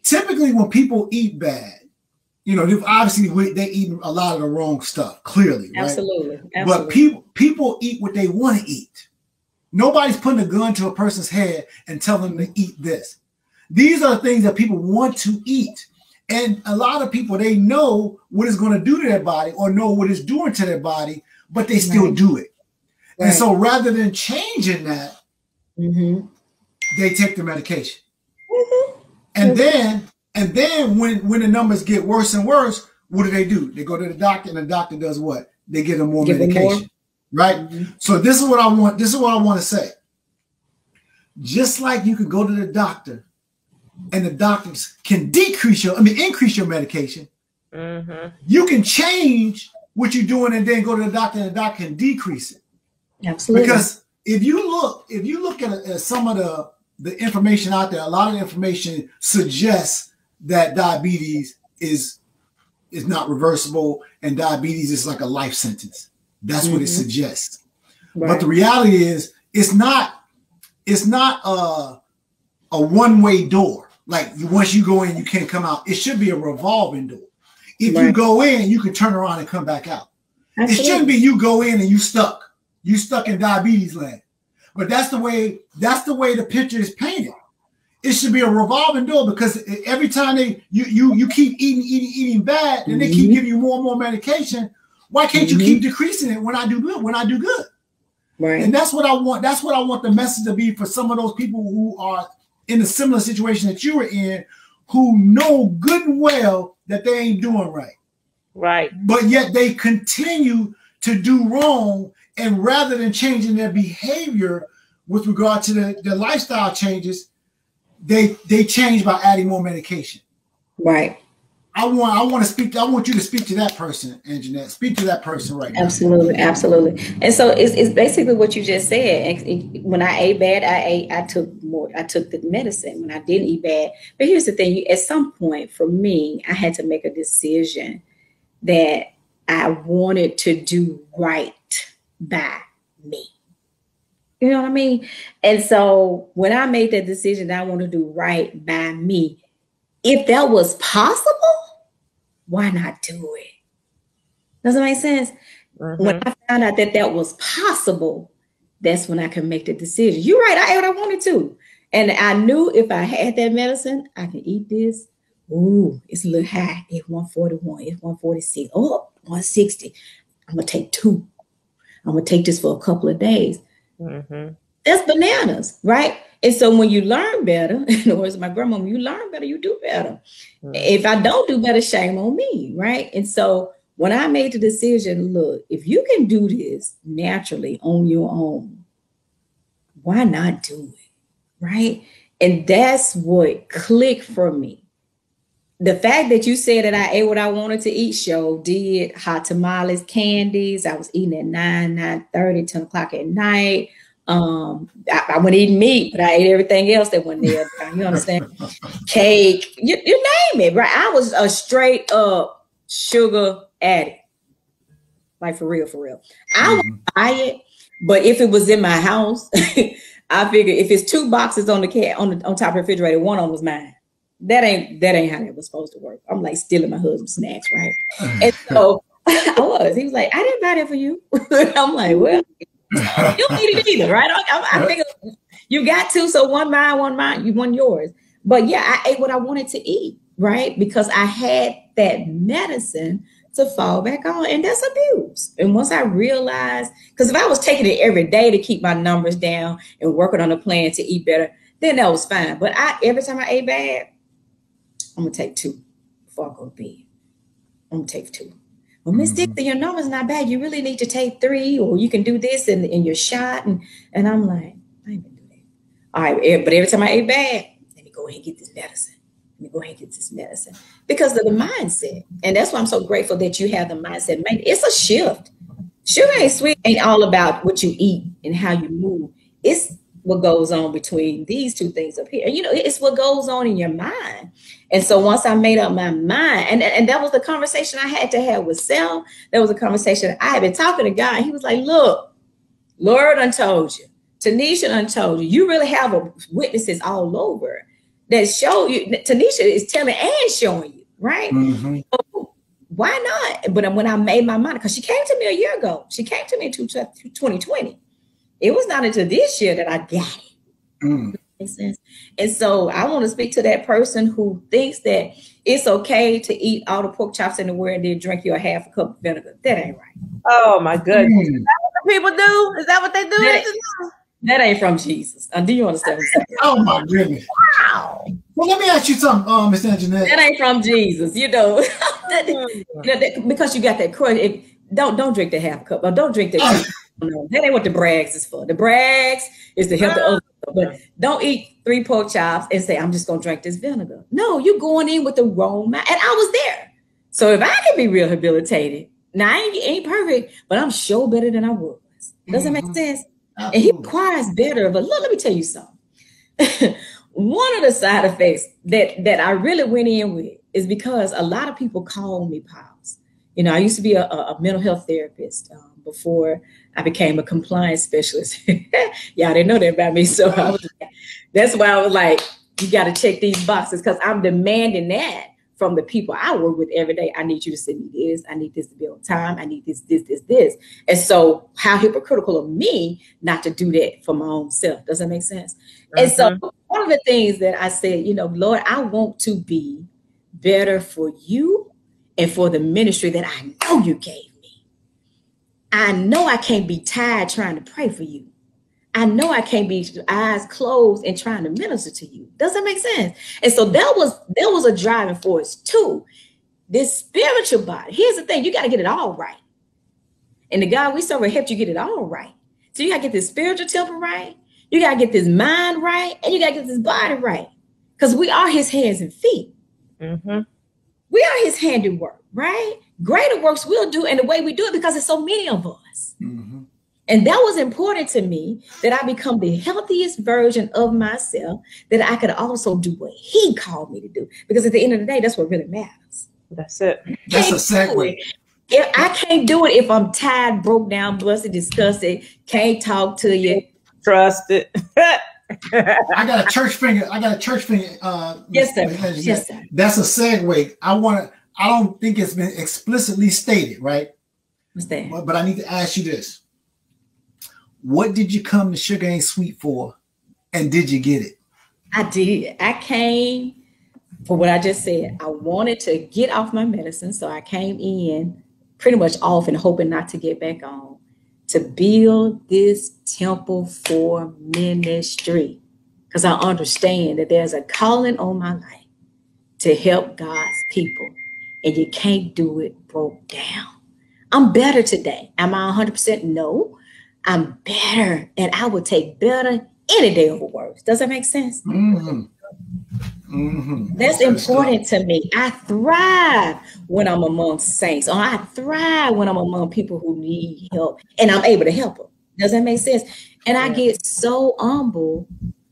Typically, when people eat bad, obviously they eat a lot of the wrong stuff. Clearly, right? Absolutely. But people eat what they want to eat. Nobody's putting a gun to a person's head and telling them to eat this. These are the things that people want to eat. And a lot of people, they know what it's going to do to their body or know what it's doing to their body, but they still do it. And so rather than changing that, they take the medication. And then when the numbers get worse and worse, what do? They go to the doctor, and the doctor does what? They give them more medication. Right? So this is what I want to say. Just like you could go to the doctor and the doctors can increase your medication. You can change what you're doing and then go to the doctor, and the doctor can decrease it. Absolutely. Because if you look at some of the information out there, a lot of the information suggests that diabetes is not reversible, and diabetes is like a life sentence. That's what it suggests. But the reality is, it's not a one-way door. Like once you go in, you can't come out. It should be a revolving door. If you go in, you can turn around and come back out. Absolutely. It shouldn't be you go in and you stuck in diabetes land. But that's the way the picture is painted. It should be a revolving door, because every time you keep eating bad, and they keep giving you more and more medication. Why can't you keep decreasing it when I do good? Right. And that's what I want. That's what I want the message to be for some of those people who are in a similar situation that you were in, who know good and well that they ain't doing right. Right. But yet they continue to do wrong, and rather than changing their behavior with regard to the lifestyle changes, they change by adding more medication. Right. I want you to speak to that person, Anjanette. Speak to that person right now. Absolutely, absolutely. And so it's basically what you just said. When I ate bad, I took the medicine. When I didn't eat bad, but here's the thing: at some point, for me, I had to make a decision that I wanted to do right by me. You know what I mean? And so when I made that decision that I want to do right by me, if that was possible, why not do it? Does it make sense? Mm-hmm. When I found out that that was possible, that's when I could make the decision. You're right, I ate what I wanted to. And I knew if I had that medicine, I could eat this. Ooh, it's a little high. It's 141, it's 146. Oh, 160. I'm going to take 2. I'm going to take this for a couple of days. Mm-hmm. That's bananas, right? And so when you learn better, in other words, my grandma, when you learn better, you do better. Mm-hmm. If I don't do better, shame on me, right? And so when I made the decision, look, if you can do this naturally on your own, why not do it, right? And that's what clicked for me. The fact that you said that I ate what I wanted to eat, did hot tamales, candies. I was eating at 9:30, 10 o'clock at night. I wouldn't eat meat, but I ate everything else that wasn't there. You understand? Cake, you name it, right? I was a straight up sugar addict. Like for real, for real. I would buy it, but if it was in my house, I figured if it's 2 boxes on on top of the refrigerator, one of them was mine. That ain't how that was supposed to work. I'm like stealing my husband's snacks, right? And so I was. He was like, I didn't buy that for you. I'm like, well, you don't need it either, right? I figured you got 2, so one mine, one yours. But yeah, I ate what I wanted to eat, right? Because I had that medicine to fall back on, and that's abuse. And once I realized, because if I was taking it every day to keep my numbers down and working on a plan to eat better, then that was fine. But every time I ate bad, I'm gonna take 2 before I go to bed. I'm gonna take 2. Well, Miss Dixon, your number's not bad. You really need to take 3, or you can do this in your shot. And I'm like, I ain't gonna do that. All right, but every time I ate bad, let me go ahead and get this medicine. Because of the mindset. And that's why I'm so grateful that you have the mindset. Man, it's a shift. Sugar ain't sweet, ain't all about what you eat and how you move. It's what goes on between these 2 things up here. You know, it's what goes on in your mind. And so once I made up my mind, and that was the conversation I had to have with self. That was a conversation I had been talking to God. He was like, look, Lord done told you. Tanisha done told you. You really have witnesses all over that show you. Tanisha is telling and showing you, right? Mm-hmm. So why not? But when I made my mind, because she came to me a year ago. She came to me in 2020. It was not until this year that I got it. Mm. Makes sense. And so I want to speak to that person who thinks that it's okay to eat all the pork chops in the world and then drink your half a cup of vinegar. That ain't right. Oh my goodness. Is that what the people do? Is that what they do? That ain't from Jesus. Do you understand? Oh my goodness. Wow. Well, let me ask you something, Miss Anjanette. That ain't from Jesus, because you got that crush. Don't drink the half a cup. Or don't drink that. No, that ain't what the brags is for. The brags is to help the other. But don't eat 3 pork chops and say, I'm just going to drink this vinegar. No, you're going in with the wrong mind. And I was there. So if I can be rehabilitated, now I ain't perfect, but I'm sure better than I was. Does it make sense? Absolutely. And he requires better. But look, let me tell you something. One of the side effects that I really went in with is because a lot of people call me Pals. You know, I used to be a mental health therapist before I became a compliance specialist. Y'all didn't know that about me. So that's why I was like, you got to check these boxes, because I'm demanding that from the people I work with every day. I need you to send me this. I need this to be on time. I need this. And so how hypocritical of me not to do that for my own self. Does that make sense? Mm-hmm. And so one of the things that I said, Lord, I want to be better for you and for the ministry that I know you gave me. I know I can't be tired trying to pray for you. I know I can't be eyes closed and trying to minister to you. Does that make sense? And so there was a driving force too. This spiritual body. Here's the thing. You got to get it all right. And the God we serve will help you get it all right. So you got to get this spiritual temple right. You got to get this mind right. And you got to get this body right. Because we are his hands and feet. Mm-hmm. We are his handiwork, right? Greater works we'll do, and the way we do it, because there's so many of us. Mm-hmm. And that was important to me, that I become the healthiest version of myself, that I could also do what he called me to do. Because at the end of the day, that's what really matters. That's it. That's a segue. If I can't do it if I'm tired, broke down, busted, disgusted, can't talk to you. Trust it. I got a church finger. Yes, sir. Yes, sir. That's a segue. I don't think it's been explicitly stated, right? What's that? But I need to ask you this. What did you come to Sugar Ain't Sweet for? And did you get it? I did. I came for what I just said. I wanted to get off my medicine. So I came in pretty much off and hoping not to get back on, to build this temple for ministry. Because I understand that there's a calling on my life to help God's people. And you can't do it broke down. I'm better today. Am I 100%? No. I'm better, and I would take better any day over worse. Does that make sense? Mm-hmm. Mm-hmm. That's important to me. I thrive when I'm amongst saints, or I thrive when I'm among people who need help, and I'm able to help them. Does that make sense? And I get so humble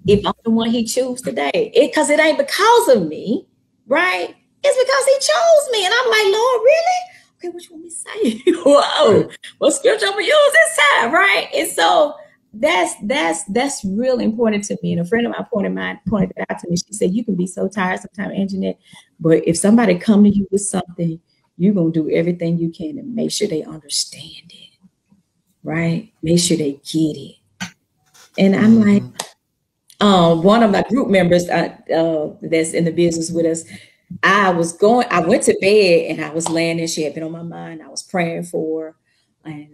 if I'm the one he chooses today. Because it ain't because of me, right? It's because he chose me, and I'm like, Lord, really? Okay, what you want me to say? Whoa, what scripture I'm gonna use this time, right? And so that's really important to me. And a friend of mine pointed that out to me. She said, "You can be so tired sometimes, Anjanette, but if somebody come to you with something, you're gonna do everything you can to make sure they understand it, right? Make sure they get it." And I'm like, one of my group members that's in the business with us. I went to bed and I was laying there. She had been on my mind. I was praying for her, and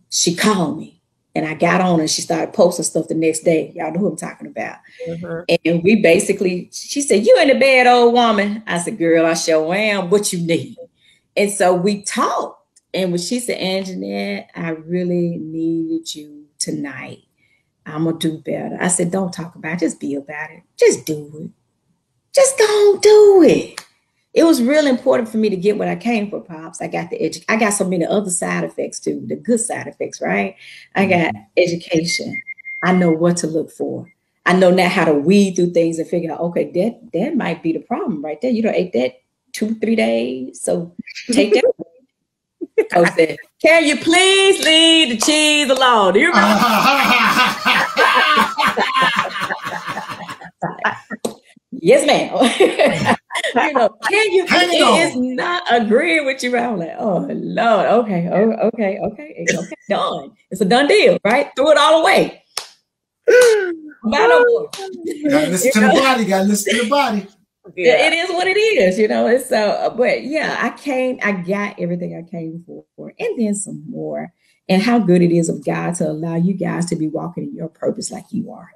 she called me, and I got on and she started posting stuff the next day. Y'all know who I'm talking about. Mm-hmm. And we basically, she said, "You in the bed, old woman?" I said, "Girl, I sure am. What you need?" And so we talked, and when she said, "Anjanette, I really needed you tonight. I'm going to do better." I said, "Don't talk about it. Just be about it. Just do it. Just don't do it." It was real important for me to get what I came for, Pops. I got I got so many other side effects too, the good side effects, right? I got education. I know what to look for. I know now how to weed through things and figure out, okay, that might be the problem right there. You don't ate that 2-3 days, so take that. Coach said, "Can you please leave the cheese alone?" Do you remember? Yes, ma'am. Can you? It is not agreeing with you. I'm like, oh Lord, okay, done. It's a done deal, right? Throw it all away. Gotta listen to the body. Gotta listen to the body. Yeah. It is what it is, And so, but yeah, I got everything I came for, and then some more. And how good it is of God to allow you guys to be walking in your purpose like you are,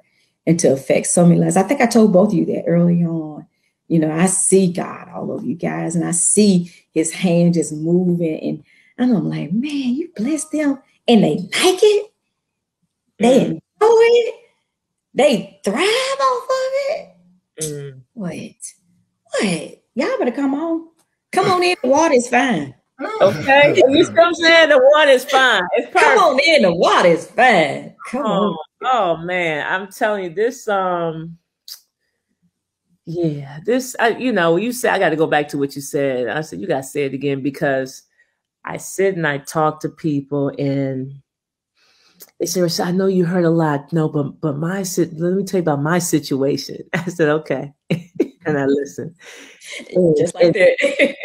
and to affect so many lives. I think I told both of you that early on. I see God all over you guys, and I see his hand just moving, and I'm like, man, you bless them, and they like it. They enjoy it. They thrive off of it. What? Y'all better come on. Come on in. The water is fine. Okay. You still saying the water is fine. It's perfect. Come on in. The water is fine. Come on. Oh man, I'm telling you this. You said, I got to go back to what you said. I said, you got to say it again, because I sit and I talk to people and they say, "Rochelle, I know you heard a lot." No, but let me tell you about my situation. I said, okay. And I listen. Just like that.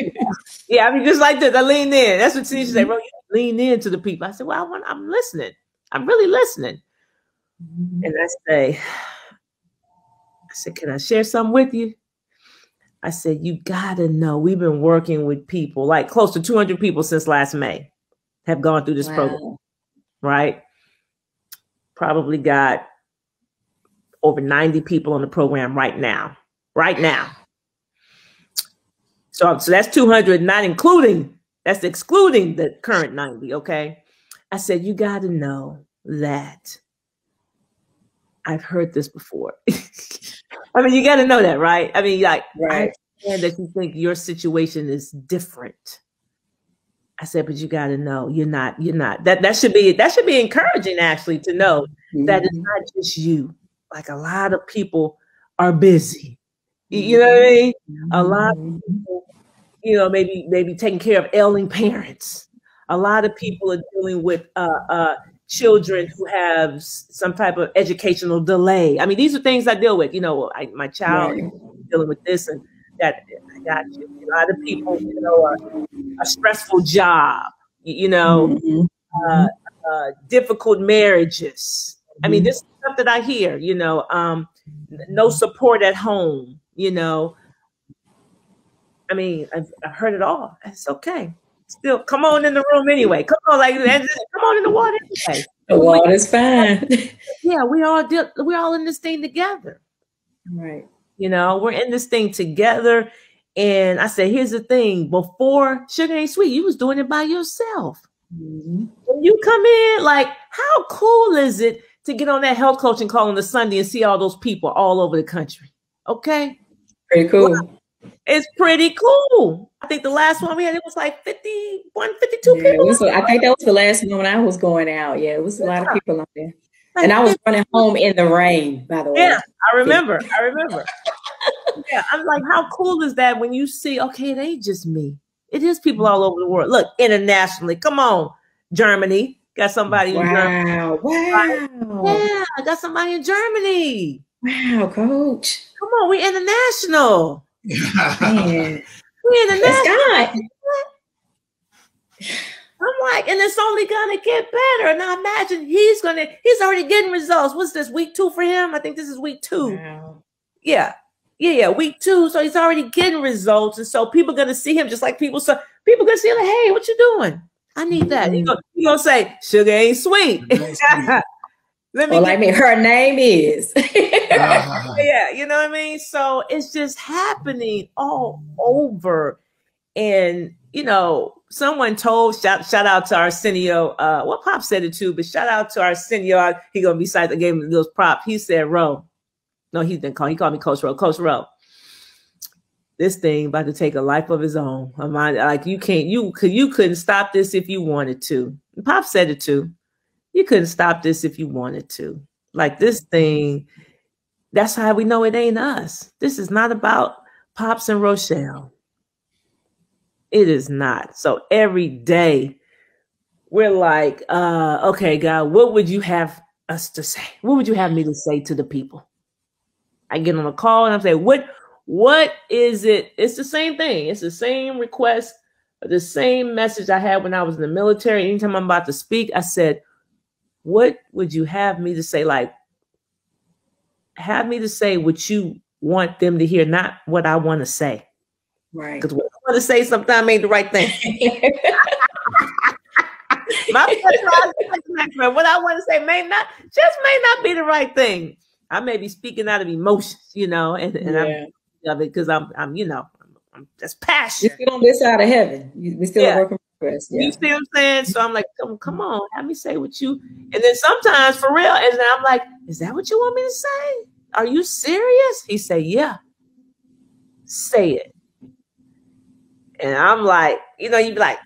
Yeah, I mean, just like this. I lean in. That's what she said. Lean in to the people. I said, well, I'm listening. I'm really listening. Mm-hmm. And I said, "Can I share something with you?" I said, "You got to know, we've been working with people, like close to 200 people since last May have gone through this program, right? Probably got over 90 people on the program right now. So that's 200, that's excluding the current 90, okay? I said, you got to know that I've heard this before." I mean, you got to know that, right? I mean, like, right. understand that you think your situation is different. I said, but you got to know you're not. That should be encouraging, actually, to know that it's not just you. Like, a lot of people are busy. You know what I mean? A lot of people, maybe taking care of ailing parents. A lot of people are dealing with children who have some type of educational delay. I mean, these are things I deal with. My child is dealing with this and that. I got you. A lot of people, a stressful job, difficult marriages. I mean, this is stuff that I hear, no support at home, I mean, I've heard it all. It's okay. Still, come on in the room anyway. Come on, come on in the water anyway. The water's fine. Yeah, we're all in this thing together. Right. We're in this thing together. And I said, here's the thing. Before Sugar Ain't Sweet, you was doing it by yourself. When you come in, like, how cool is it to get on that health coaching call on the Sunday and see all those people all over the country? Okay. Pretty cool. Well, it's pretty cool. I think the last one we had, it was like 51, 52 people. I think that was the last one when I was going out. Yeah, it was a lot of people on there. And I was running home in the rain, by the way. Yeah, I remember. Yeah, I'm like, how cool is that when you see, okay, it ain't just me. It is people all over the world. Look, internationally. Come on, Germany. Got somebody in Germany. Wow. Yeah, I got somebody in Germany. Wow, Coach. Come on, we international. Man. We international. That's I'm like, and it's only gonna get better. Now imagine he's already getting results. What's this, week 2 for him? I think this is week 2. Wow. Yeah, week 2. So he's already getting results, and so people are gonna see him just like people. So people gonna see him like, hey, what you doing? I need that. You gonna say, Sugar Ain't Sweet. Her name is. Yeah, you know what I mean? So it's just happening all over. And, someone told, shout out to Arsenio, Pop said it too, but shout out to Arsenio. He gonna be I gave him those props. He said, Ro. No, he called me Coach Ro. Coach Ro. This thing about to take a life of his own. Like, you couldn't stop this if you wanted to. And Pop said it too. You couldn't stop this if you wanted to. Like, this thing, that's how we know it ain't us. This is not about Pops and Rochelle. It is not. So every day we're like, okay, God, what would you have us to say? What would you have me to say to the people? I get on a call and I'm saying, what is it? It's the same thing. It's the same request, the same message I had when I was in the military. Anytime I'm about to speak, I said, what would you have me to say? Like, have me to say what you want them to hear, not what I want to say. Right. Because what I want to say sometimes ain't the right thing. What I want to say may not be the right thing. I may be speaking out of emotions, and I'm because I'm just passionate. You're still on this side of heaven. We still working progress. Yeah. You see what I'm saying? So I'm like, come on, have me say what you. And then sometimes for real, and then I'm like, is that what you want me to say? Are you serious? He said, yeah. Say it. And I'm like, you'd be like,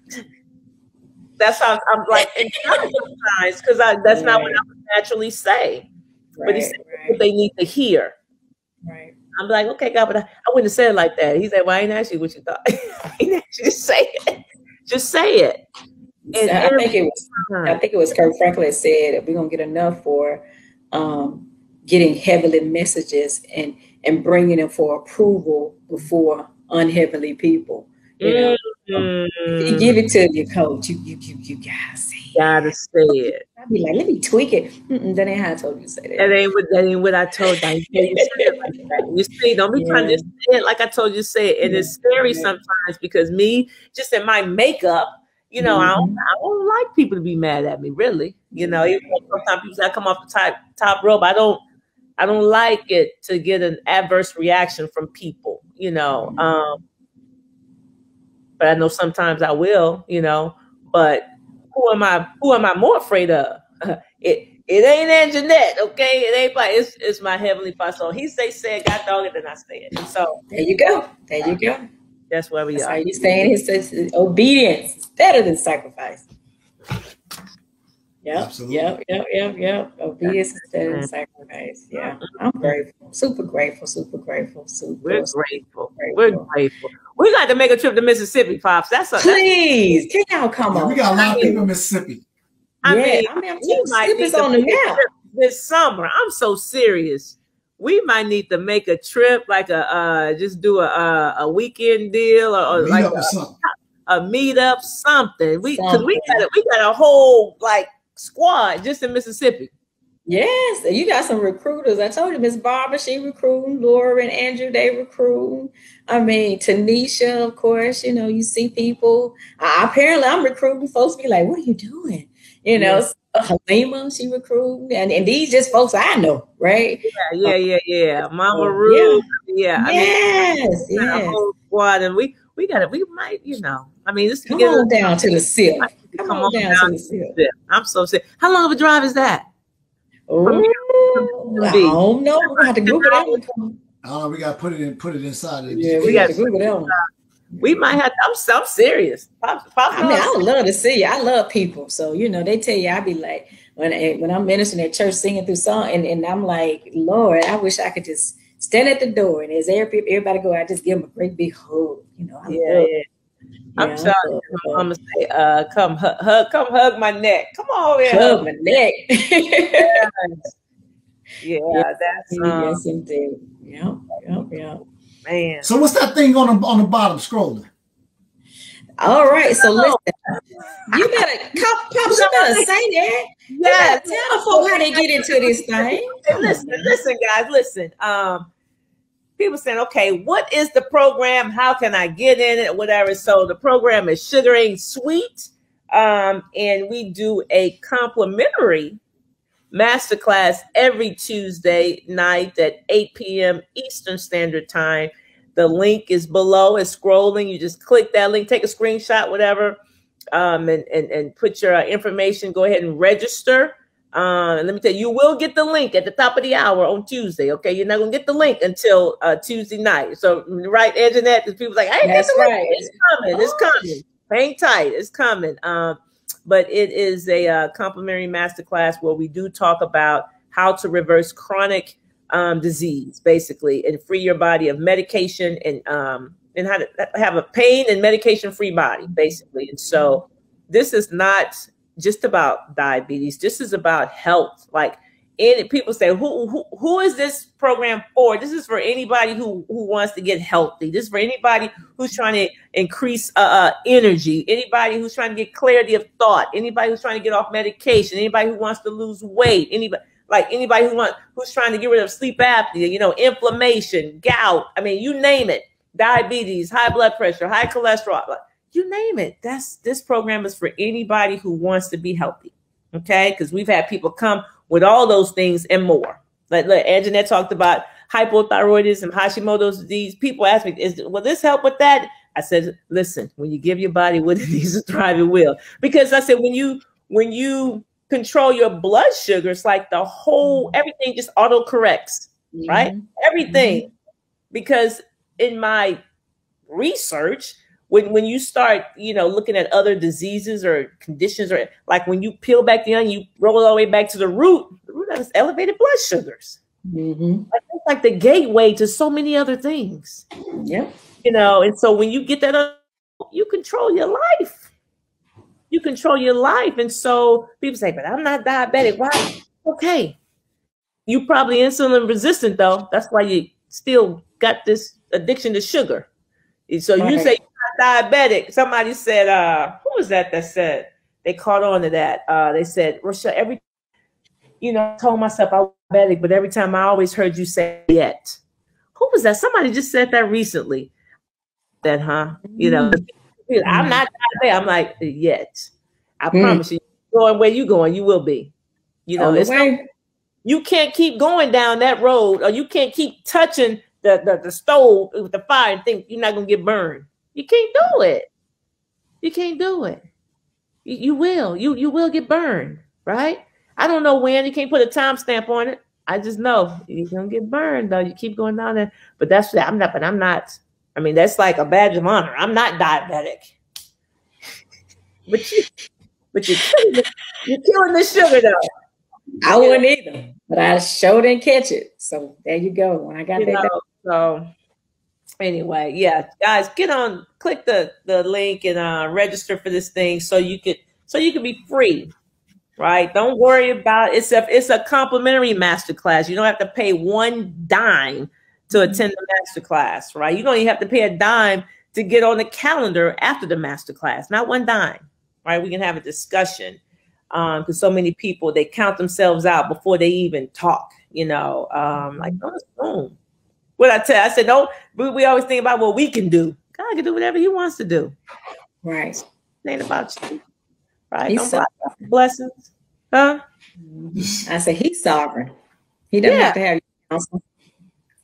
that's how I'm like, sometimes because that's not what I would naturally say. But he said what they need to hear. Right. I'm like, okay, God, but I wouldn't have said it like that. He said, well, I ain't asked you what you thought. I ain't asked you to say it. Just say it. And I think it was Kirk Franklin said that we're gonna get enough for getting heavenly messages and bringing them for approval before unheavenly people. You give it to your coach. You gotta say it. Gotta say it. I'd be like, let me tweak it. That ain't how I told you to say that. That ain't what I told you. You see, don't be trying to say it like I told you to say it. And it's scary sometimes because me, just in my makeup, I don't like people to be mad at me, really. Even though sometimes people say I come off the top rope, I don't like it to get an adverse reaction from people, but I know sometimes I will, but who am I more afraid of? It ain't Anjanette, okay? It ain't like it's my heavenly Father. So he say God dog it, then I say it. And so there you go. There you go. That's where we That's are. how you saying his obedience is better than sacrifice. Yep. Absolutely. Yep. Obedience is better than sacrifice. Yeah. I'm grateful. Super grateful. We're grateful. We're grateful. We got to make a trip to Mississippi, Pops. Please. Can y'all come on? We got a lot of people in Mississippi. I mean, Mississippi's on the map this summer. I'm so serious. We might need to make a trip, like just do a weekend deal or like a meetup, something. Because we got a whole like squad just in Mississippi. Yes, you got some recruiters. I told you, Miss Barbara, she recruiting. Laura and Andrew, they recruiting. I mean, Tanisha, of course. You know, you see people. Apparently, I'm recruiting. Folks be like, "What are you doing?" You know, Halima, she recruiting, and these just folks I know, right? Yeah. Mama Ruth, yeah. I mean, yes. Whole squad, and we might, you know. I mean, this come on down to the SIP. Come on down to the SIP. I'm so sick. How long of a drive is that? Oh, I don't know. We're gonna have to Google that one. Oh, we got to put it inside of it. Yeah, we got to Google that one. We might have to, I'm serious. I mean, I would love to see you. I love people. So, you know, they tell you, I be like, when I'm ministering at church singing through song, and I'm like, Lord, I wish I could just stand at the door, and as everybody go, I just give them a great big hug. You know, I'm telling you, I'm gonna say, come hug my neck. Come on, man. Hug my neck. That's yes, indeed. Yeah. Man. So what's that thing on the bottom scrolling? All right, so listen, you better Pops, you better say that. Yeah, tell the folks how they get into this thing. Listen, guys, listen. People saying, okay, what is the program? How can I get in it? Whatever. So the program is Sugar Ain't Sweet. And we do a complimentary masterclass every Tuesday night at 8 p.m. Eastern Standard Time. The link is below. It's scrolling. You just click that link, take a screenshot, whatever, and put your information. Go ahead and register. And let me tell you, you will get the link at the top of the hour on Tuesday. Okay, you're not gonna get the link until Tuesday night. So, right, Anjanette, because people like, I ain't get the link. It's coming. Hang tight. It's coming. But it is a complimentary masterclass where we do talk about how to reverse chronic disease, basically, and free your body of medication and how to have a pain and medication-free body, basically. And so this is not just about diabetes. This is about health. Like, people say, who is this program for? This is for anybody who wants to get healthy. This is for anybody who's trying to increase energy, anybody who's trying to get clarity of thought, anybody who's trying to get off medication, anybody who wants to lose weight, anybody who's trying to get rid of sleep apnea, you know, inflammation, gout. I mean, you name it, diabetes, high blood pressure, high cholesterol, you name it. This program is for anybody who wants to be healthy. Okay, because we've had people come with all those things and more. Like Anjanette talked about hypothyroidism, Hashimoto's disease. People ask me, will this help with that? I said, listen, when you give your body what it needs to thrive, it will. Because I said, when you control your blood sugar, it's like everything just auto corrects, right? Everything. Because in my research, when you start, you know, looking at other diseases or conditions, or like when you peel back the onion, you roll it all the way back to the root has elevated blood sugars. It's like the gateway to so many other things. Yeah. You know, and so when you get that, you control your life. You control your life. And so people say, but I'm not diabetic. Why? Okay. You probably insulin resistant though. That's why you still got this addiction to sugar. So you say you're not diabetic. Somebody said, who was that said, they caught on to that. They said, Rochelle, I told myself I was diabetic, but every time I always heard you say yet. Who was that? Somebody just said that recently. That, you know, I'm not diabetic. I'm like, yet. I promise you, going where you going, you will be. You know, you can't keep going down that road, or you can't keep touching the stove with the fire and think you're not gonna get burned. You can't do it. You can't do it. You will. You will get burned, right? I don't know when. You can't put a timestamp on it. I just know you're gonna get burned though. You keep going down there. But that's I'm not. But I'm not. I mean, that's like a badge of honor. I'm not diabetic. But you're killing the sugar though. I wouldn't either, but I sure didn't catch it. So there you go. When I got that. So anyway, yeah, guys, click the link and register for this thing so you can be free. Right? Don't worry about it. It's a complimentary masterclass. You don't have to pay one dime to attend the masterclass, right? You don't even have to pay a dime to get on the calendar after the masterclass. Not one dime, right? We can have a discussion because so many people, they count themselves out before they even talk, like, don't assume. What I tell you, I said, no, we always think about what we can do. God can do whatever he wants to do. Right. It ain't about you. Right? Don't block blessings. Huh? I said he's sovereign. He doesn't have to have counsel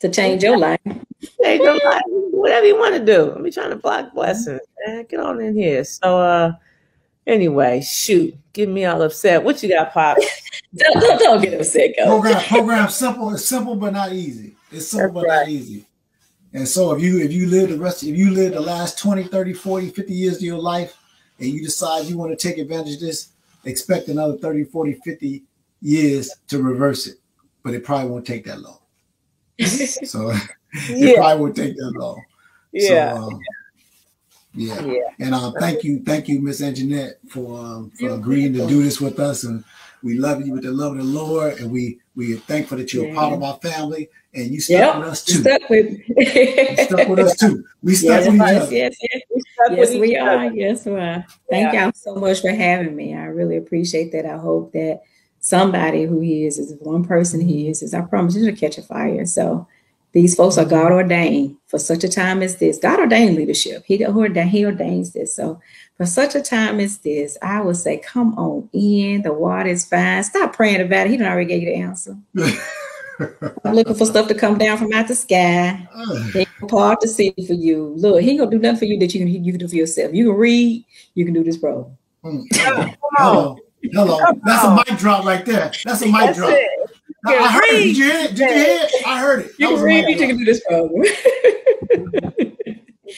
to change your life. Change your life. Whatever you want to do. I'm trying to block blessings. Man, get on in here. So anyway, shoot. Get me all upset. What you got, Pop? don't get upset, Coach. Program simple. It's simple but not easy. It's simple but not easy. And so if you live the last 20, 30, 40, 50 years of your life, and you decide you want to take advantage of this, expect another 30, 40, 50 years to reverse it. But it probably won't take that long. So it probably won't take that long. Yeah. So, And thank you, Miss Anjanette, for agreeing to do this with us. And we love you with the love of the Lord. And we are thankful that you're a part of our family. And you stuck with us too. You stuck with us too. We stuck with each other. Yes, we are. Yes, we are. Thank y'all so much for having me. I really appreciate that. I hope that somebody who hears is one person hears, I promise you to catch a fire. So these folks are God ordained for such a time as this. God ordained leadership. He ordains this. So for such a time as this, I would say, come on in. The water is fine. Stop praying about it. He done already gave you the answer. I'm looking for stuff to come down from out the sky. He can part the sea for you. Look, he ain't gonna do nothing for you that you can do for yourself. You can read, you can do this program. Hello. That's a mic drop right there. That's a mic drop. I heard it. Did you hear it? I heard it. You can read, you can do this program.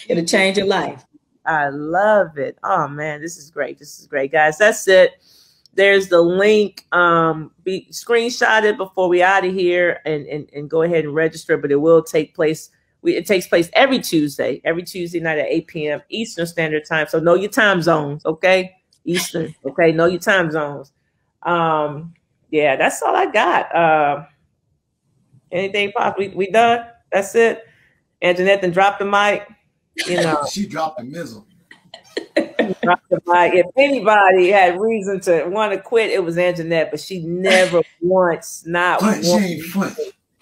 It'll change your life. I love it. Oh man, this is great. Guys. That's it. There's the link. Be screenshot it before we out of here and go ahead and register. But it will take place. It takes place every Tuesday night at 8 p.m. Eastern Standard Time. So know your time zones, okay? Eastern, okay? Know your time zones. Yeah, that's all I got. Anything, Pop? We done? That's it. Anjanette then dropped the mic. She dropped the mizzle. If anybody had reason to want to quit, it was Anjanette, but she never once, not once.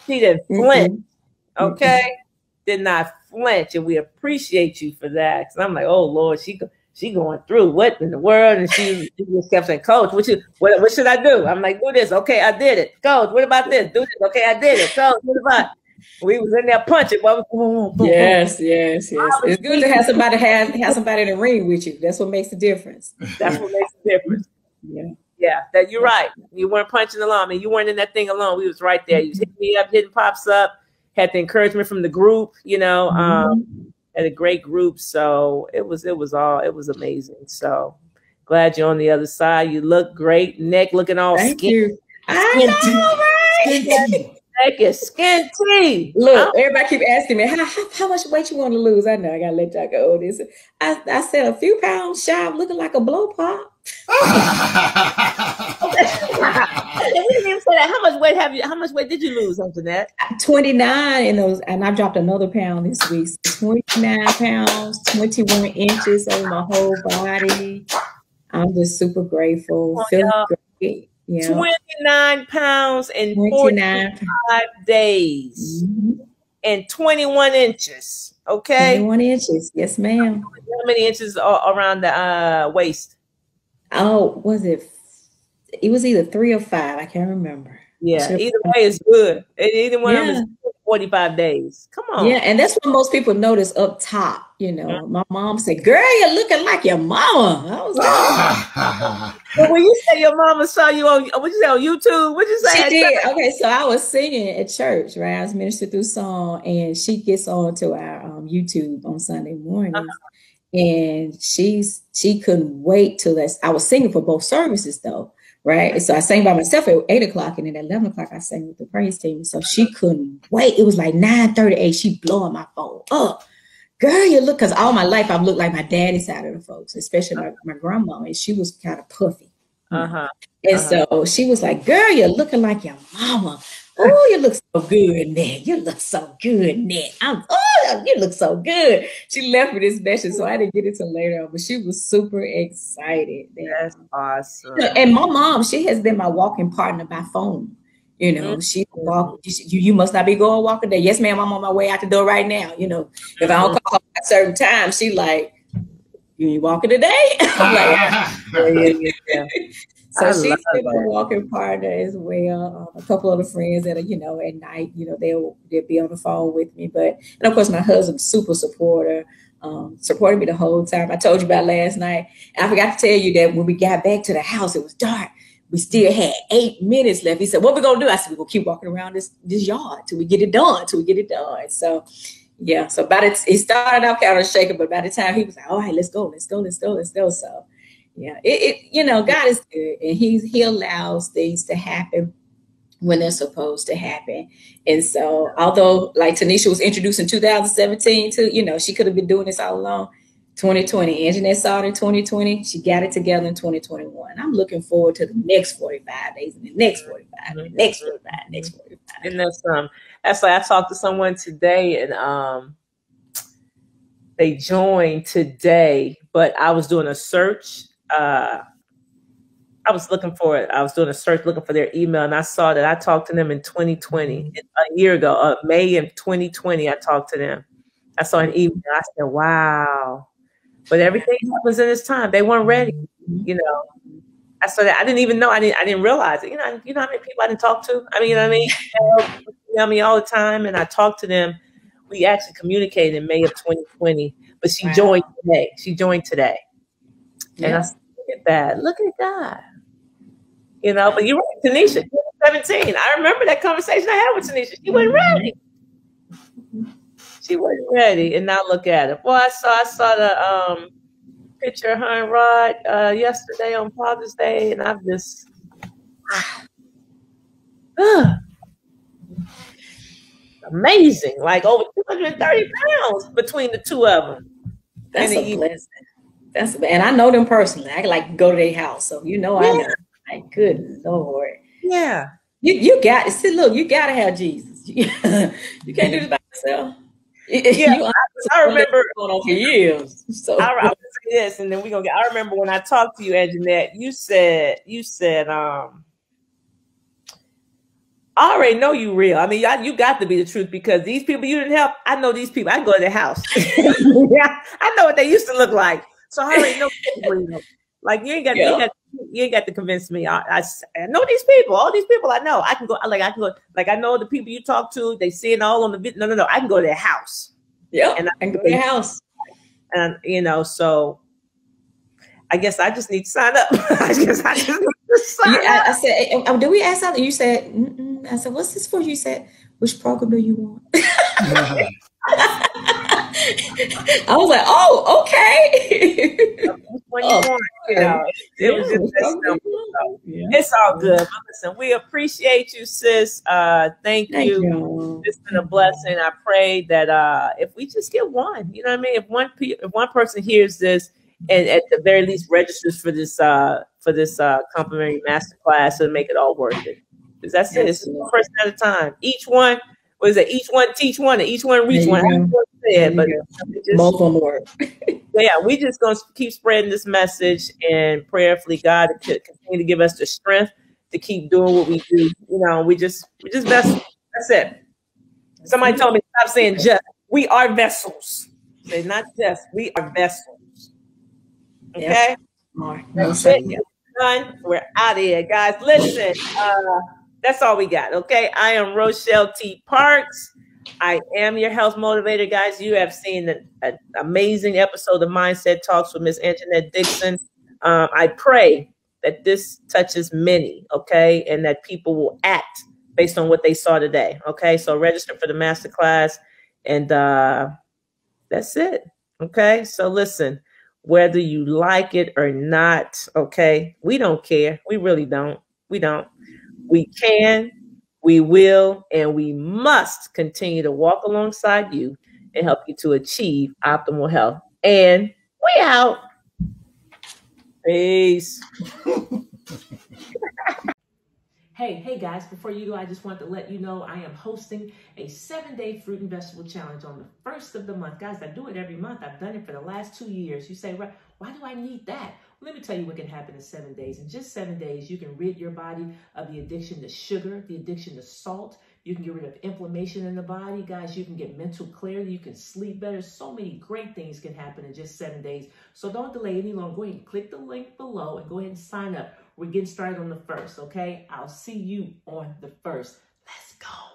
She didn't flinch. Okay, did not flinch, and we appreciate you for that. Because I'm like, oh Lord, she going through what in the world, and she just kept saying, Coach, what should I do? I'm like, do this. Okay, I did it. Coach, what about this? Do this. Okay, I did it. Coach, what about? We was in there punching. Yes. It's good to have somebody in the ring with you. That's what makes the difference. That's what makes the difference. Yeah. That you're right. You weren't punching along. I mean, you weren't in that thing alone. We was right there. You was hitting me up, hitting Pops up. Had the encouragement from the group. Had a great group. So it was amazing. So glad you're on the other side. You look great. Neck looking all skin. Neck is skinty. Look, everybody keep asking me how much weight you want to lose. I know I gotta let y'all go. This I said a few pounds shy of looking like a blow pop. We didn't even say that. How much weight did you lose, Anjanette? 29 in those, and I dropped another pound this week. So 29 pounds, 21 inches over my whole body. I'm just super grateful. Feeling great. Yeah. 29 pounds in 45 days and 21 inches. Okay. 21 inches. Yes, ma'am. How many inches around the waist? Oh, it was either 3 or 5. I can't remember. Yeah. Either way is good. Either one of them is good. 45 days. Come on. Yeah, and that's what most people notice up top. You know, my mom said, "Girl, you're looking like your mama." I was like, but when you say your mama saw you on, what you say on YouTube? What you say? She did. Okay, so I was singing at church, right? I was ministering through song, and she gets on to our YouTube on Sunday mornings, and she couldn't wait till I was singing for both services though. Right. So I sang by myself at 8 o'clock, and then at 11 o'clock I sang with the praise team. So she couldn't wait. It was like 9:38. She blowing my phone up. Girl, you look, because all my life I've looked like my daddy's side of the folks, especially my grandma, and she was kind of puffy. And so she was like, "Girl, you're looking like your mama. Oh, you look so good, Ned. You look so good, Ned. You look so good." She left with this message, so I didn't get it till later on, but she was super excited. That's awesome. And my mom, she has been my walking partner by phone. You know, she walk. You must not be going walking there. Yes, ma'am. I'm on my way out the door right now. You know, if I don't call at a certain time, she like, "You walking today?" I'm like, yeah. So she's been a walking partner as well. A couple of the friends that are, you know, at night, you know, they'll be on the phone with me. And of course, my husband's super supporter, supported me the whole time. I told you about last night. And I forgot to tell you that when we got back to the house, it was dark. We still had 8 minutes left. He said, "What we gonna do?" I said, "We're gonna keep walking around this yard till we get it done, So yeah, so it started out kind of shaking, but by the time he was like, "All right, let's go. So yeah, you know, God is good, and he allows things to happen when they're supposed to happen. And so, although like Tanisha was introduced in 2017 to, you know, she could have been doing this all along. 2020, Anjanette saw it in 2020. She got it together in 2021. I'm looking forward to the next 45 days, and the next 45, and the next 45, next 45. And that's like I talked to someone today, and they joined today, but I was doing a search. I was doing a search looking for their email, and I saw that I talked to them in 2020, a year ago, May of 2020. I talked to them. I saw an email. I said, "Wow!" But everything happens in its time. They weren't ready, you know. I saw that. I didn't even know. I didn't realize it. You know how many people I didn't talk to. I mean, you know what I mean? They email me all the time, and I talked to them. We actually communicated in May of 2020, but she joined today. And I said, "Look at that! Look at God." You know, but you're right, Tanisha. 17. I remember that conversation I had with Tanisha. She wasn't ready. She wasn't ready, and now look at it. Well, I saw the picture of her and Rod yesterday on Father's Day, and I'm just amazing. Like over 230 pounds between the two of them. That's a blessing. And I know them personally. I like go to their house, so you know I know. Like, good Lord. Yeah. You got to look. You got to have Jesus. You can't do this by yourself. Yeah, I remember going on for years. So I would say this, and then we're gonna get. I remember when I talked to you, Anjanette. You said, I already know you real. I mean, you got to be the truth, because these people you didn't help. I know these people. I go to their house. Yeah, I know what they used to look like. So I already know people. Like you ain't got to convince me. I know these people. All these people I know. I can go. Like I know the people you talk to. They see it all on the video. No. I can go to their house. Yeah, and I can go to their house. And you know, so I guess I just need to sign up. I just need to sign up. I said, "Did we ask something?" You said, "Mm-mm." I said, "What's this for?" You said, "Which program do you want?" I was like, "Oh, okay." When you want, you know, it was just that simple. So it's all good. But listen, we appreciate you, sis. Thank you. It's been a blessing. I pray that if we just get one, you know what I mean? If one person hears this and at the very least registers for this complimentary masterclass, it'll make it all worth it. Because that's it. It's one person at a time. Each one. What is it? Each one teach one, and each one reach one. But both of them work. Yeah, we just gonna keep spreading this message, and prayerfully, God to continue to give us the strength to keep doing what we do. You know, we just vessels. That's it. Somebody told me stop saying just. We are vessels. Say not just. We are vessels. Okay. That's it. Done. We're out of here, guys. Listen. That's all we got, okay? I am Rochelle T. Parks. I am your health motivator, guys. You have seen an amazing episode of Mindset Talks with Miss Anjanette Dixon. I pray that this touches many, okay, and that people will act based on what they saw today, okay? So register for the masterclass, and that's it, okay? So listen, whether you like it or not, okay, we don't care. We really don't. We don't. We can, we will, and we must continue to walk alongside you and help you to achieve optimal health. And we out. Peace. Hey guys, before you go, I just want to let you know I am hosting a 7-day fruit and vegetable challenge on the 1st of the month. Guys, I do it every month. I've done it for the last 2 years. You say, why do I need that? Well, let me tell you what can happen in 7 days. In just 7 days, you can rid your body of the addiction to sugar, the addiction to salt. You can get rid of inflammation in the body. Guys, you can get mental clarity. You can sleep better. So many great things can happen in just 7 days. So don't delay any longer. Go ahead and click the link below and go ahead and sign up. We're getting started on the 1st, okay? I'll see you on the 1st. Let's go.